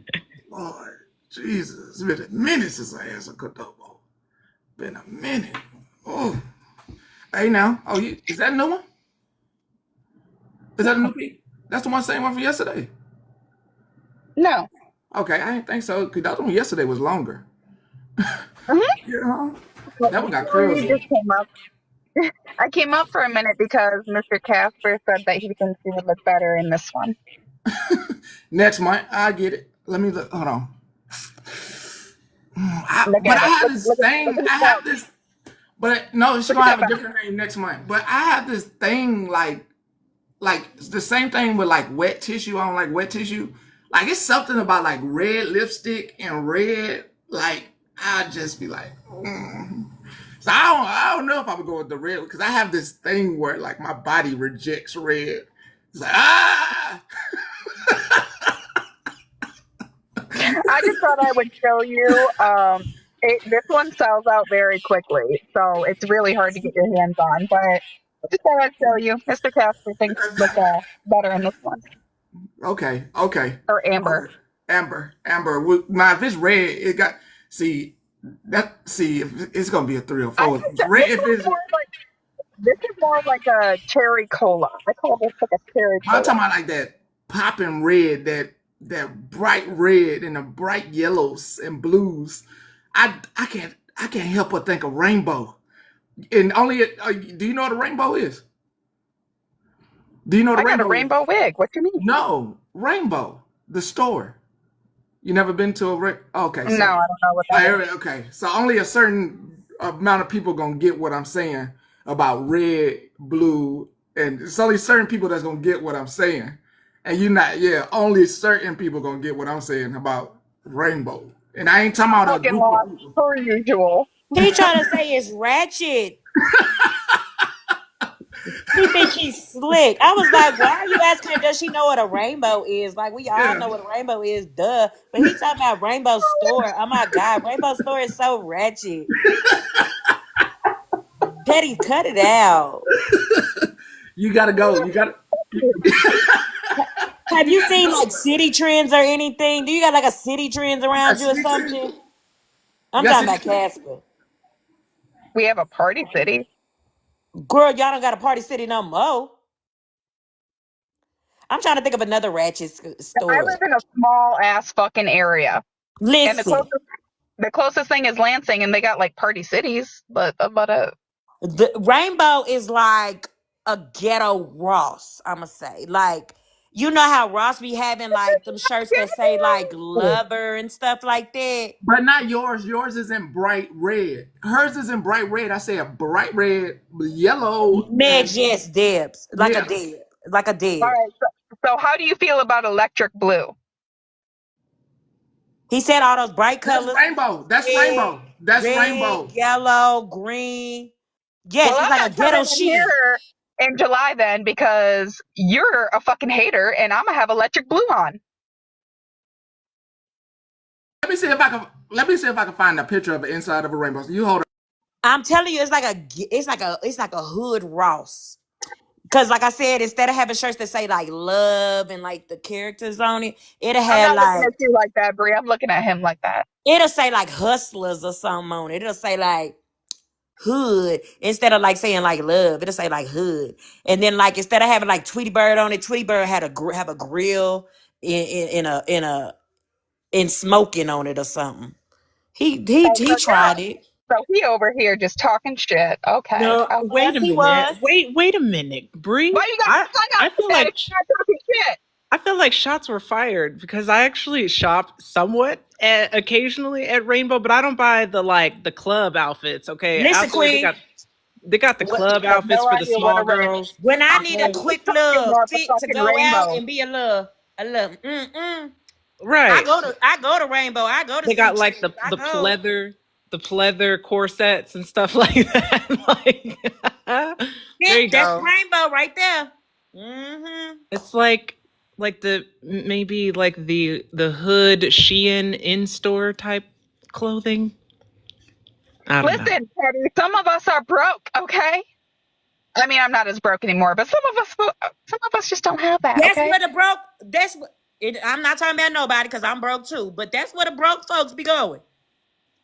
Lord Jesus, it's been a minute since I had some adobo. Been a minute. Oh, hey now. Oh, is that a new one? Is that a new piece? That's the same one from yesterday. No. Okay, I didn't think so. Cause that one yesterday was longer. Yeah, Well, that one got curls you in just it. came up. I came up for a minute because Mr. Casper said that he thinks he would look better in this one. Next month, I get it. Let me look. Hold on. Look But at I it. have Look, this look, look thing. at his I back. have this. But no, she's Look at gonna have that a back. different name next month. But I have this thing like it's the same thing with like wet tissue. I don't like wet tissue. Like it's something about like red lipstick and red. Like I just be like, So I don't know if I would go with the red because I have this thing where like my body rejects red. It's like I just thought I would show you. This one sells out very quickly, so it's really hard to get your hands on. But I just thought I'd show you. Mr. Casper thinks you look better in this one. Okay. Or amber. Amber. Now if it's red, it got see if it's gonna be a 3 or 4. If it's red, if it's This is more like a cherry cola. I call this like a cherry I'm cola. talking about like that popping red, that bright red and the bright yellows and blues. I can't help but think of rainbow. And only do you know what a rainbow is? Do you know what I got a rainbow wig. What do you mean? No, Rainbow, the store. You never been to a okay? No, So I don't know what that is. okay, so only a certain amount of people gonna get what I'm saying about red, blue, and it's only certain people that's gonna get what I'm saying. And you not, only certain people gonna get what I'm saying about rainbow. And I ain't talking about a Fucking group of lost people. per usual. He trying to say it's ratchet. He think he's slick. I was like, why are you asking her, does she know what a rainbow is? Like, we all know what a rainbow is, duh. But he talking about Rainbow Store. Oh my God, Rainbow Store is so ratchet. Daddy, cut it out. You gotta go. You gotta. Have you seen like city trends or anything? Do you got like a city trends around you or something? I'm talking about Casper. We have a party city. Girl, y'all don't got a party city no more. I'm trying to think of another ratchet store. I live in a small ass fucking area. Listen. And the closest thing is Lansing, and they got like party cities, but the Rainbow is like a ghetto Ross, I'ma say. Like, you know how Ross be having like them shirts that say like lover and stuff like that? But not yours. Yours isn't bright red. Hers isn't bright red. I say a bright red, yellow. Meg, yes, Debs. Like a Yeah. Deb. Like a Deb. all right. So how do you feel about electric blue? He said all those bright colors. That's rainbow. That's rainbow. That's red, rainbow. Yellow, green. Yes, Well, it's I'm like not a ghetto coming in shit. here in July then because you're a fucking hater, and I'm gonna have electric blue on. Let me see if I can find a picture of the inside of a rainbow. So you hold on. I'm telling you, it's like a hood Ross. Cause like I said, instead of having shirts that say like love and like the characters on it, it'll I'm have not looking like at you like that, Brie. I'm looking at him like that. it'll say like hustlers or something on it. It'll say like hood instead of like saying like love. It'll say like hood. And then like instead of having like Tweety Bird on it, Tweety Bird had have a grill in smoking on it or something. He tried it. So he over here just talking shit. Okay. No, wait a Yes, he minute. was. Wait a minute, Bree. Why you got I feel like talking shit? I feel like shots were fired because I actually shop somewhat occasionally at Rainbow, but I don't buy the club outfits. Okay, Listen, out there Queen. they got the club outfits for the small girls. When I need a quick little fit to go out and be a little I love. I Right. go to Rainbow. I go to They see got like Trish. I go. the pleather corsets and stuff like that. Yeah, there you that's go. Rainbow right there. Mm-hmm. It's like the maybe like the hood Shein in store type clothing. I don't know. Listen, Teddy, some of us are broke, okay? I mean, I'm not as broke anymore, but some of us just don't have that, That's okay? where the broke. That's what. I'm not talking about nobody because I'm broke too. But that's where the broke folks be going.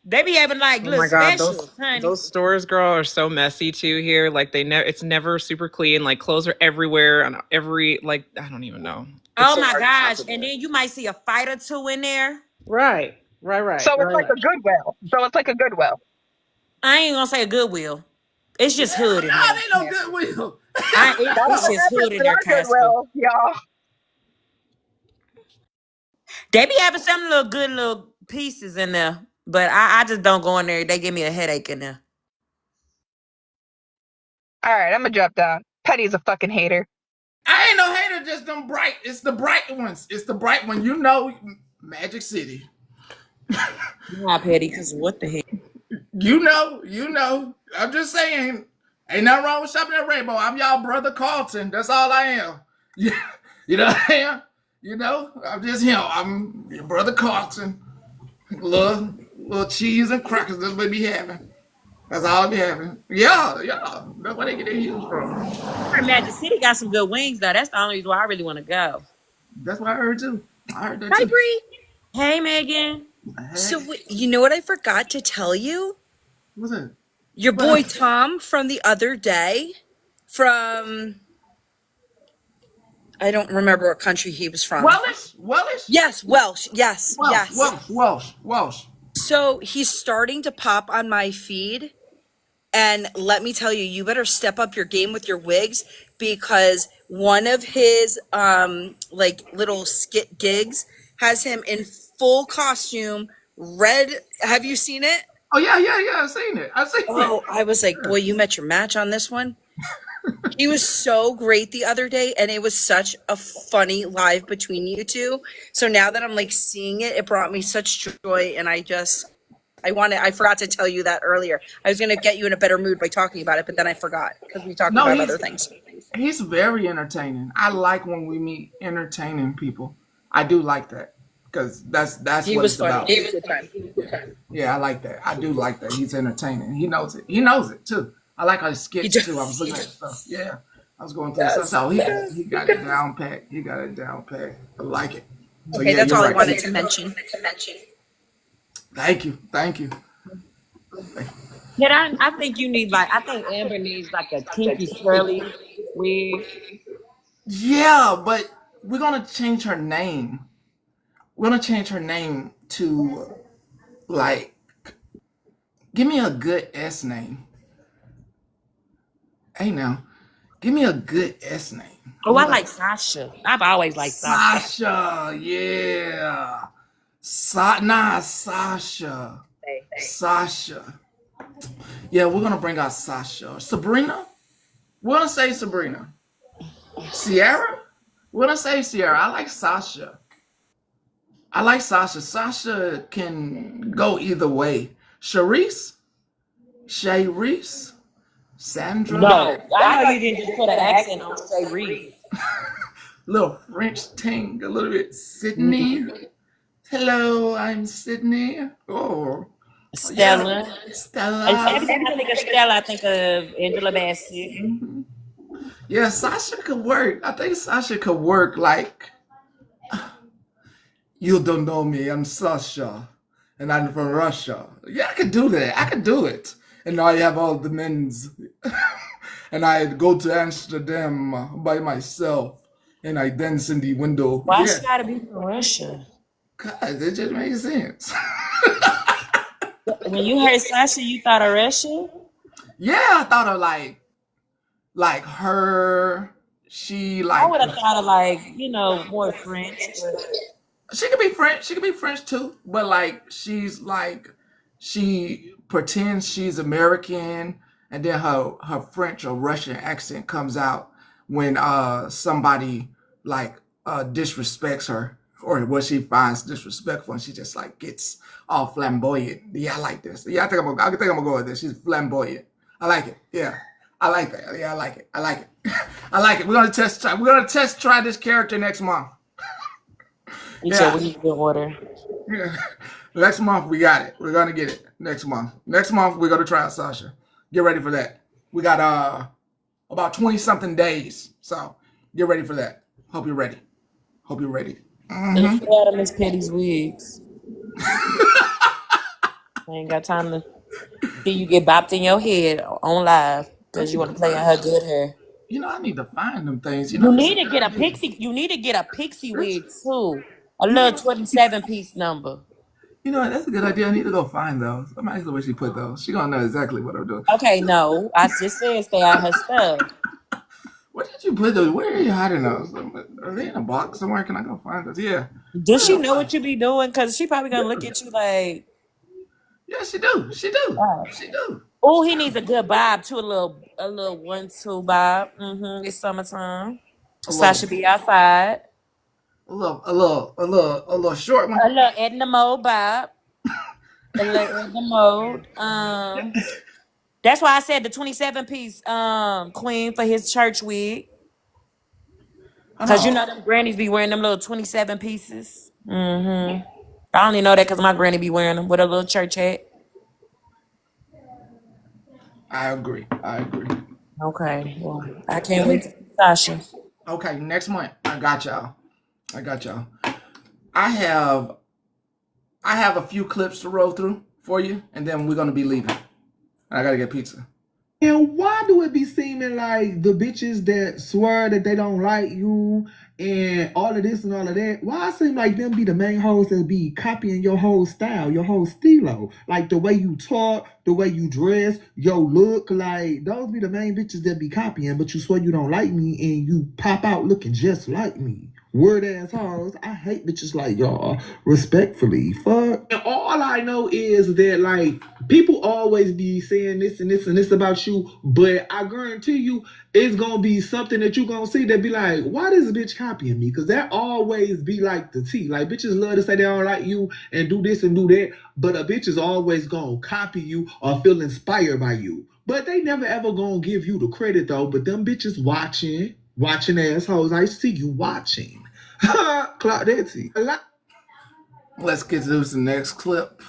They be having like Oh little my god, specials, honey. those stores, girl, are so messy too here. Like it's never super clean. Like clothes are everywhere on every like I don't even know. It's Oh so my hard to shop gosh! in And there. then you might see a fight or two in there. Right, right, So right, it's right, like right. a Goodwill. So it's like a Goodwill. I ain't gonna say a Goodwill. It's just hood in there, God, ain't no Casper. Goodwill. That's It's what just hood happens in in there, our Casper. Goodwill, y'all. They be having some little good little pieces in there, but I just don't go in there. They give me a headache in there. All right, I'm gonna drop down. Petty's a fucking hater. I ain't no hater, just them bright. It's the bright ones. It's the bright one. You know, Magic City. Not petty, because what the heck? You know. I'm just saying, ain't nothing wrong with shopping at Rainbow. I'm y'all brother Carlton. That's all I am. Yeah, you know what I am. You know, I'm just him. I'm your brother Carlton. Little cheese and crackers. That's what we be having. That's all I be having. Yeah. That's where they get their heels from. Magic City got some good wings though. That's the only reason why I really want to go. That's what I heard too. I heard that Hi, too. Bree. Hey, Megan. So, Hey, you know what I forgot to tell you? what's that? Your boy What? Tom from the other day, from I don't remember what country he was from. Wellish? Yes, Welsh. Yes, yes. Welsh. So he's starting to pop on my feed. And let me tell you, you better step up your game with your wigs because one of his like little skit gigs has him in full costume, red. Have you seen it? Oh yeah. I've seen it. Oh, I was like, boy, you met your match on this one. He was so great the other day, and it was such a funny live between you two. So now that I'm like seeing it, it brought me such joy, and I forgot to tell you that earlier. I was gonna get you in a better mood by talking about it, but then I forgot because we talked No, about other things. he's very entertaining. I like when we meet entertaining people. I do like that because that's He what was it's funny. about. He was a good time. Yeah, I like that. I do like that. He's entertaining. He knows it. He knows it too. I like how he skits too. I was looking at stuff. Yeah, I was going through stuff. So he got it down pat. He got it down pat. I like it. So Okay, yeah, that's you're all I right. wanted to mention. Thank you. Yeah, I think you need I think Amber needs like a kinky curly wig. Yeah, but we're gonna change her name. We're gonna change her name to like give me a good S name. Hey now, give me a good S name. Oh, I like Sasha. I've always liked Sasha. Sasha, yeah. Sasha. Sasha. Yeah, we're gonna bring out Sasha. Sabrina? We're gonna say Sabrina. Sierra? We're gonna say Sierra. I like Sasha. Sasha can go either way. Sharice? Sandra? No, I know you didn't just put an accent on Shay Reese. Little French ting, a little bit. Sydney. Hello, I'm Sydney. Oh, Stella. yeah. Stella. Every time I think of Stella, I think of Angela Bassett. Mm-hmm. Yeah, Sasha could work. I think Sasha could work like, you don't know me, I'm Sasha, and I'm from Russia. Yeah, I could do that. I could do it. And I have all the men's. And I go to Amsterdam by myself, and I dance in the window. Why Yeah, she gotta be from Russia? cause it just makes sense. When you heard Sasha, you thought of Russia? Yeah, I thought of like her. She I like would have thought of more French. But she could be French. She could be French too, but like she pretends she's American, and then her French or Russian accent comes out when somebody like disrespects her or what she finds disrespectful, and she just like gets all flamboyant. Yeah, I like this. Yeah, I think I'm gonna go with this. She's flamboyant. I like it. Yeah, I like that. Yeah, I like it. I like it. I like it. We're gonna test try this character next month. You said we need good water. Yeah. Next month we got it. We're gonna get it next month. Next month we're gonna try out Sasha. Get ready for that. We got about 20 something days. So get ready for that. Hope you're ready. Hope you're ready. Let's get out of Miss Petty's wigs. I ain't got time to see you get bopped in your head on live because you want to play in her good hair. You know, I need to find them things. You need to get a pixie. You need to get a pixie wig too. A little 27-piece number. You know what? That's a good idea. I need to go find those. I might ask her where she put those. She gonna know exactly what I'm doing. Okay, no, I just said stay out her stuff. Where did you put those? Where are you hiding those? Are they in a box somewhere? Can I go find those? Yeah. Does she know what you be doing? Because she probably gonna look at you like. Yeah, she do. She do. Oh. She do. Oh, he needs a good bob too. A little 1-2 bob. It's summertime. Sasha be outside. A little short one. A little Edna Mode bob. A little Edna Mode. That's why I said the 27-piece queen for his church wig. Because you know them grannies be wearing them little 27 pieces. I only know that because my granny be wearing them with a little church hat. I agree. Okay. Well, I can't wait to see Sasha. Okay, next month. I got y'all. I have a few clips to roll through for you, and then we're gonna be leaving. I gotta get pizza. And why do it be seeming like the bitches that swear that they don't like you and all of this and all of that, why it seem like them be the main hoes that be copying your whole style, your whole stilo? Like the way you talk, the way you dress, your look, like those be the main bitches that be copying, but you swear you don't like me and you pop out looking just like me. Word ass hoes. I hate bitches like y'all. Respectfully. Fuck. And all I know is that like people always be saying this and this and this about you, but I guarantee you it's gonna be something that you gonna see that be like, why this bitch copying me? Cause that always be like the tea. Like bitches love to say they don't like you and do this and do that, but a bitch is always gonna copy you or feel inspired by you. But they never ever gonna give you the credit though. But them bitches watching assholes. I see you watching. Claudette. Let's get to the next clip.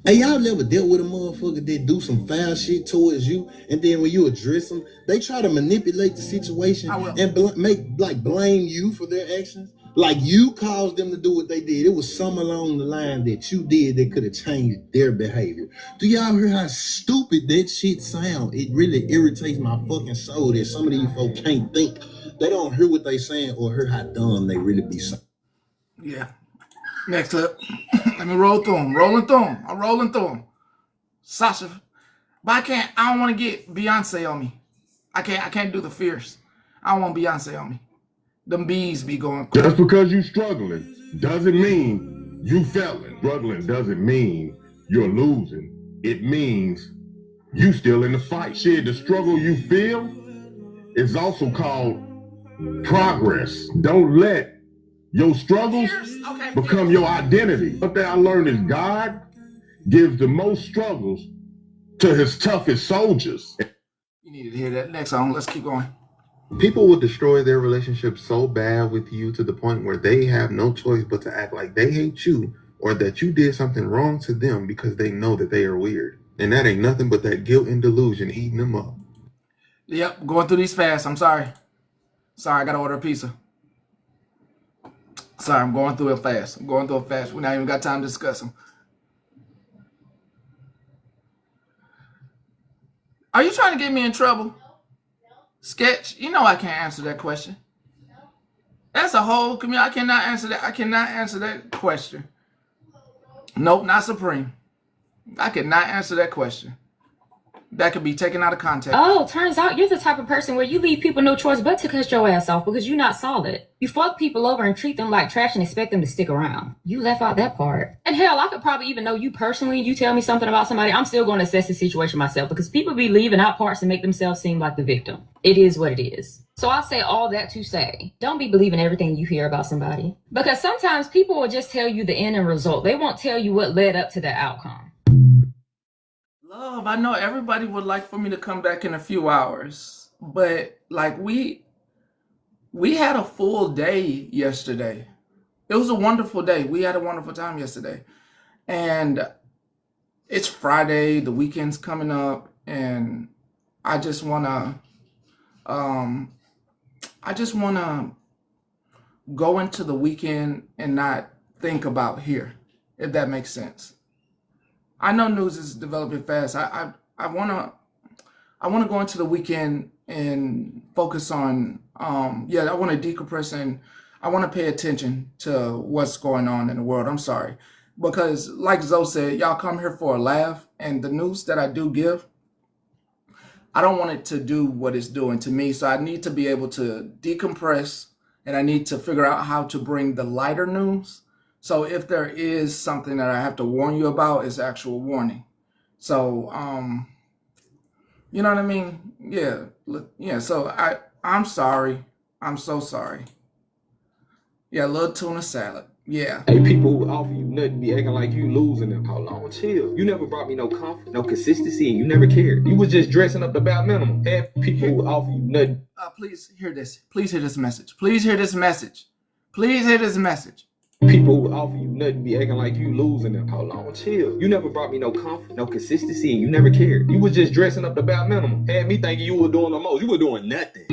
Hey, y'all never dealt with a motherfucker that do some foul shit towards you, and then when you address them, they try to manipulate the situation and blame you for their actions? Like you caused them to do what they did. It was some along the line that you did that could have changed their behavior. Do y'all hear how stupid that shit sound? It really irritates my fucking soul that some of these folks can't think. They don't hear what they saying or hear how dumb they really be saying. Yeah. Next clip. Let me roll through them. I'm rolling through them. Sasha. But I don't want to get Beyonce on me. I can't do the fierce. I don't want Beyonce on me. Them bees be going crazy. Just because you struggling doesn't mean you failing. Struggling doesn't mean you're losing. It means you still in the fight. Shit, the struggle you feel is also called progress. Don't let your struggles become your identity. What I learned is God gives the most struggles to his toughest soldiers. You need to hear that next song. Let's keep going. People will destroy their relationship so bad with you to the point where they have no choice but to act like they hate you or that you did something wrong to them because they know that they are weird. And that ain't nothing but that guilt and delusion eating them up. Yep, going through these fast. I'm sorry. I gotta order a pizza. Sorry, I'm going through it fast. We not even got time to discuss them. Are you trying to get me in trouble? Sketch, you know I can't answer that question. That's a whole community. I cannot answer that question. Nope, not Supreme. I cannot answer that question. That could be taken out of context. Oh, turns out you're the type of person where you leave people no choice but to cut your ass off because you're not solid. You fuck people over and treat them like trash and expect them to stick around. You left out that part. And hell, I could probably even know you personally. You tell me something about somebody, I'm still going to assess the situation myself because people be leaving out parts and make themselves seem like the victim. It is what it is. So I say all that to say, don't be believing everything you hear about somebody. Because sometimes people will just tell you the end result. They won't tell you what led up to the outcome. Love, I know everybody would like for me to come back in a few hours, but like we had a full day yesterday. It was a wonderful day. We had a wonderful time yesterday. And it's Friday, the weekend's coming up, and I just wanna go into the weekend and not think about here, if that makes sense. I know news is developing fast. I wanna go into the weekend and focus on I want to decompress and I want to pay attention to what's going on in the world. I'm sorry. Because like Zoe said, y'all come here for a laugh, and the news that I do give, I don't want it to do what it's doing to me. So I need to be able to decompress, and I need to figure out how to bring the lighter news. So if there is something that I have to warn you about, it's actual warning. So you know what I mean? Yeah. Yeah. So I'm sorry. I'm so sorry. Yeah, a little tuna salad. Yeah. Hey, people who offer you nothing be acting like you losing them. Hold on, chill. You never brought me no comfort, no consistency, and you never cared. You was just dressing up the bare minimum. Hey, people who offer you nothing. Please hear this. Please hear this message. Please hear this message. Please hear this message. People who offer you nothing be acting like you losing them. Hold on, chill. You never brought me no comfort, no consistency, and you never cared. You was just dressing up the bare minimum. Had me thinking you were doing the most. You were doing nothing.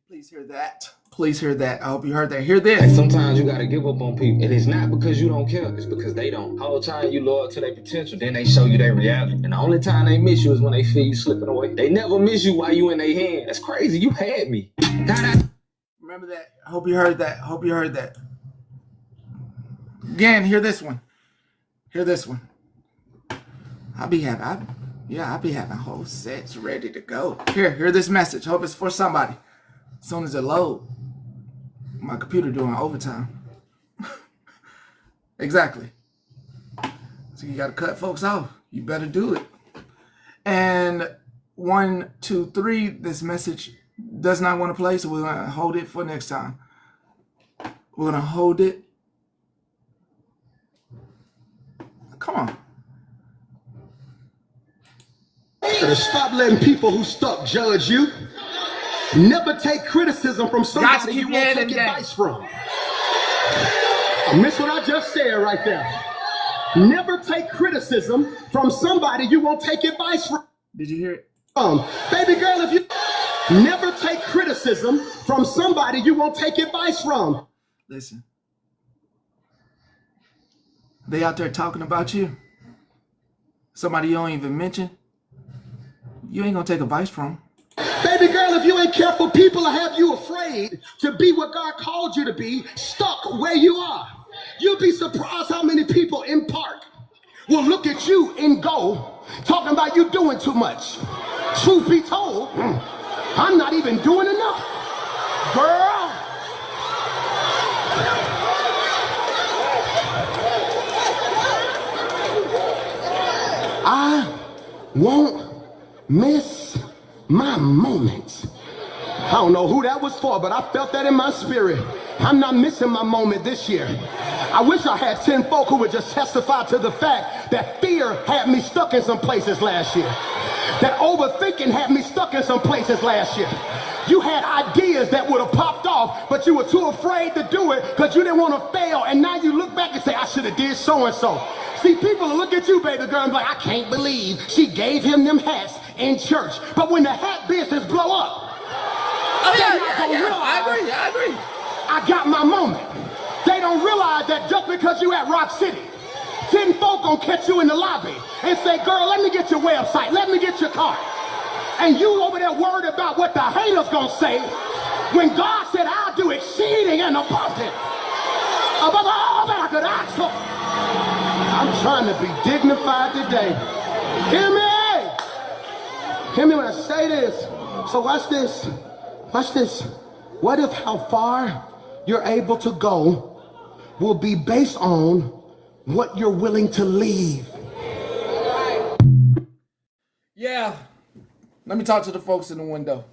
Please hear that. Please hear that. I hope you heard that. Hear this. And sometimes you gotta give up on people. And it's not because you don't care, it's because they don't. All the time you loyal to their potential, then they show you their reality. And the only time they miss you is when they feel you slipping away. They never miss you while you in their hand. That's crazy. You had me. Remember that. I hope you heard that. I hope you heard that. Again, hear this one. Hear this one. I'll be having whole sets ready to go. Hear this message. Hope it's for somebody. As soon as it load, my computer doing overtime. Exactly. So you gotta cut folks off. You better do it. And 1, 2, 3, this message does not want to play, so we're gonna hold it for next time. We're gonna hold it. Come on. Stop letting people who stuck judge you. Never take criticism from somebody you won't take advice from. I miss what I just said right there. Never take criticism from somebody you won't take advice from. Did you hear it? Baby girl, if you never take criticism from somebody you won't take advice from. Listen. They out there talking about you. Somebody you don't even mention. You ain't gonna take advice from. Baby girl, if you ain't careful, people will have you afraid to be what God called you to be, stuck where you are. You'll be surprised how many people in park will look at you and go, talking about you doing too much. Truth be told, I'm not even doing enough. Girl. I won't miss my moment. I don't know who that was for, but I felt that in my spirit. I'm not missing my moment this year. I wish I had 10 folk who would just testify to the fact that fear had me stuck in some places last year. That overthinking had me stuck in some places last year. You had ideas that would have popped off, but you were too afraid to do it because you didn't want to fail. And now you look back and say, I should have did so-and-so. See, people will look at you, baby girl, and be like, I can't believe she gave him them hats in church. But when the hat business blow up, I agree. I got my moment. They don't realize that just because you at Rock City, 10 folk gonna catch you in the lobby and say, girl, let me get your website, let me get your card. And you over there worried about what the haters gonna say when God said, I'll do exceeding and abundant above all that I could ask for. I'm trying to be dignified today. Hear me? Hear me when I say this. So watch this. Watch this. What if how far you're able to go will be based on what you're willing to leave? Yeah. Let me talk to the folks in the window.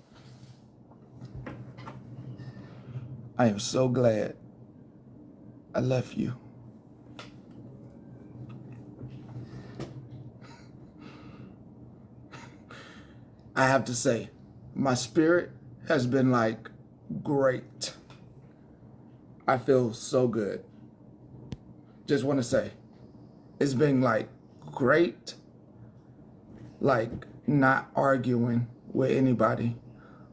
I am so glad I left you. I have to say, my spirit has been like great. I feel so good. Just want to say, it's been like great, like not arguing with anybody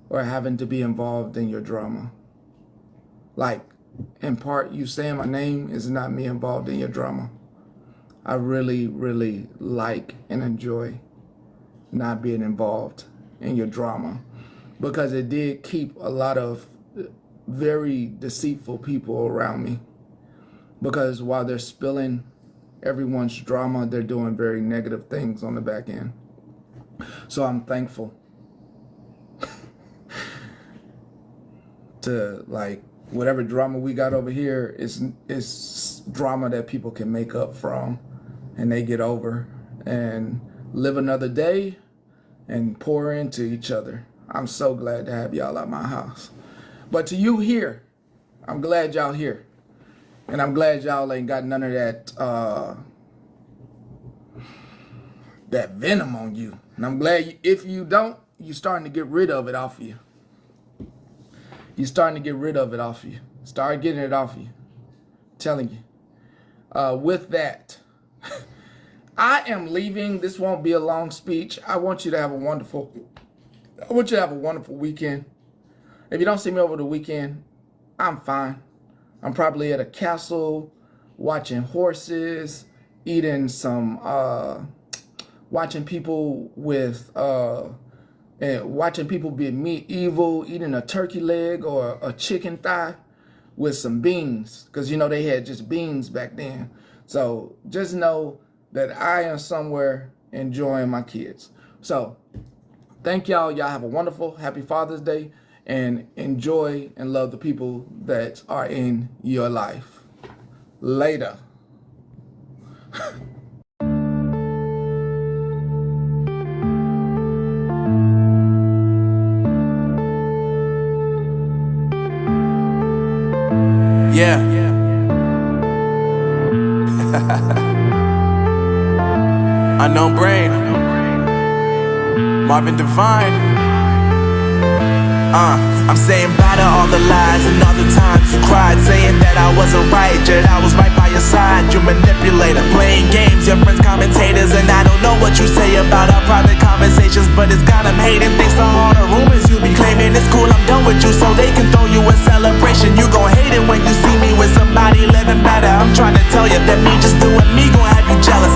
or having to be involved in your drama. Like, in part, you saying my name is not me involved in your drama. I really, really like and enjoy not being involved in your drama, because it did keep a lot of very deceitful people around me, because while they're spilling everyone's drama, they're doing very negative things on the back end. So I'm thankful to, like, whatever drama we got over here is drama that people can make up from and they get over and live another day and pour into each other. I'm so glad to have y'all at my house. But to you here, I'm glad y'all here. And I'm glad y'all ain't got none of that venom on you. And I'm glad if you don't, you're starting to get rid of it off of you. You're starting to get rid of it off of you. Start getting it off of you. I'm telling you. With that, I am leaving. This won't be a long speech. I want you to have a wonderful weekend. If you don't see me over the weekend, I'm fine. I'm probably at a castle watching horses, eating some, watching people be medieval, eating a turkey leg or a chicken thigh with some beans, because you know they had just beans back then. So just know that I am somewhere enjoying my kids. So thank y'all. Y'all have a wonderful, happy Father's Day, and enjoy and love the people that are in your life. Later. Yeah. Unknown Brain, Marvin Devine. I'm saying bye to all the lies and all the times you cried, saying that I wasn't right, yet I was right by your side. You manipulator, playing games, your friends commentators, and I don't know what you say about our private conversations, but it's got them hating. Thanks to all the rumors you be claiming. It's cool, I'm done with you, so they can throw you a celebration. You gon' hate it when you see me with somebody living better. I'm trying to tell you that me just doing me gon' have you jealous.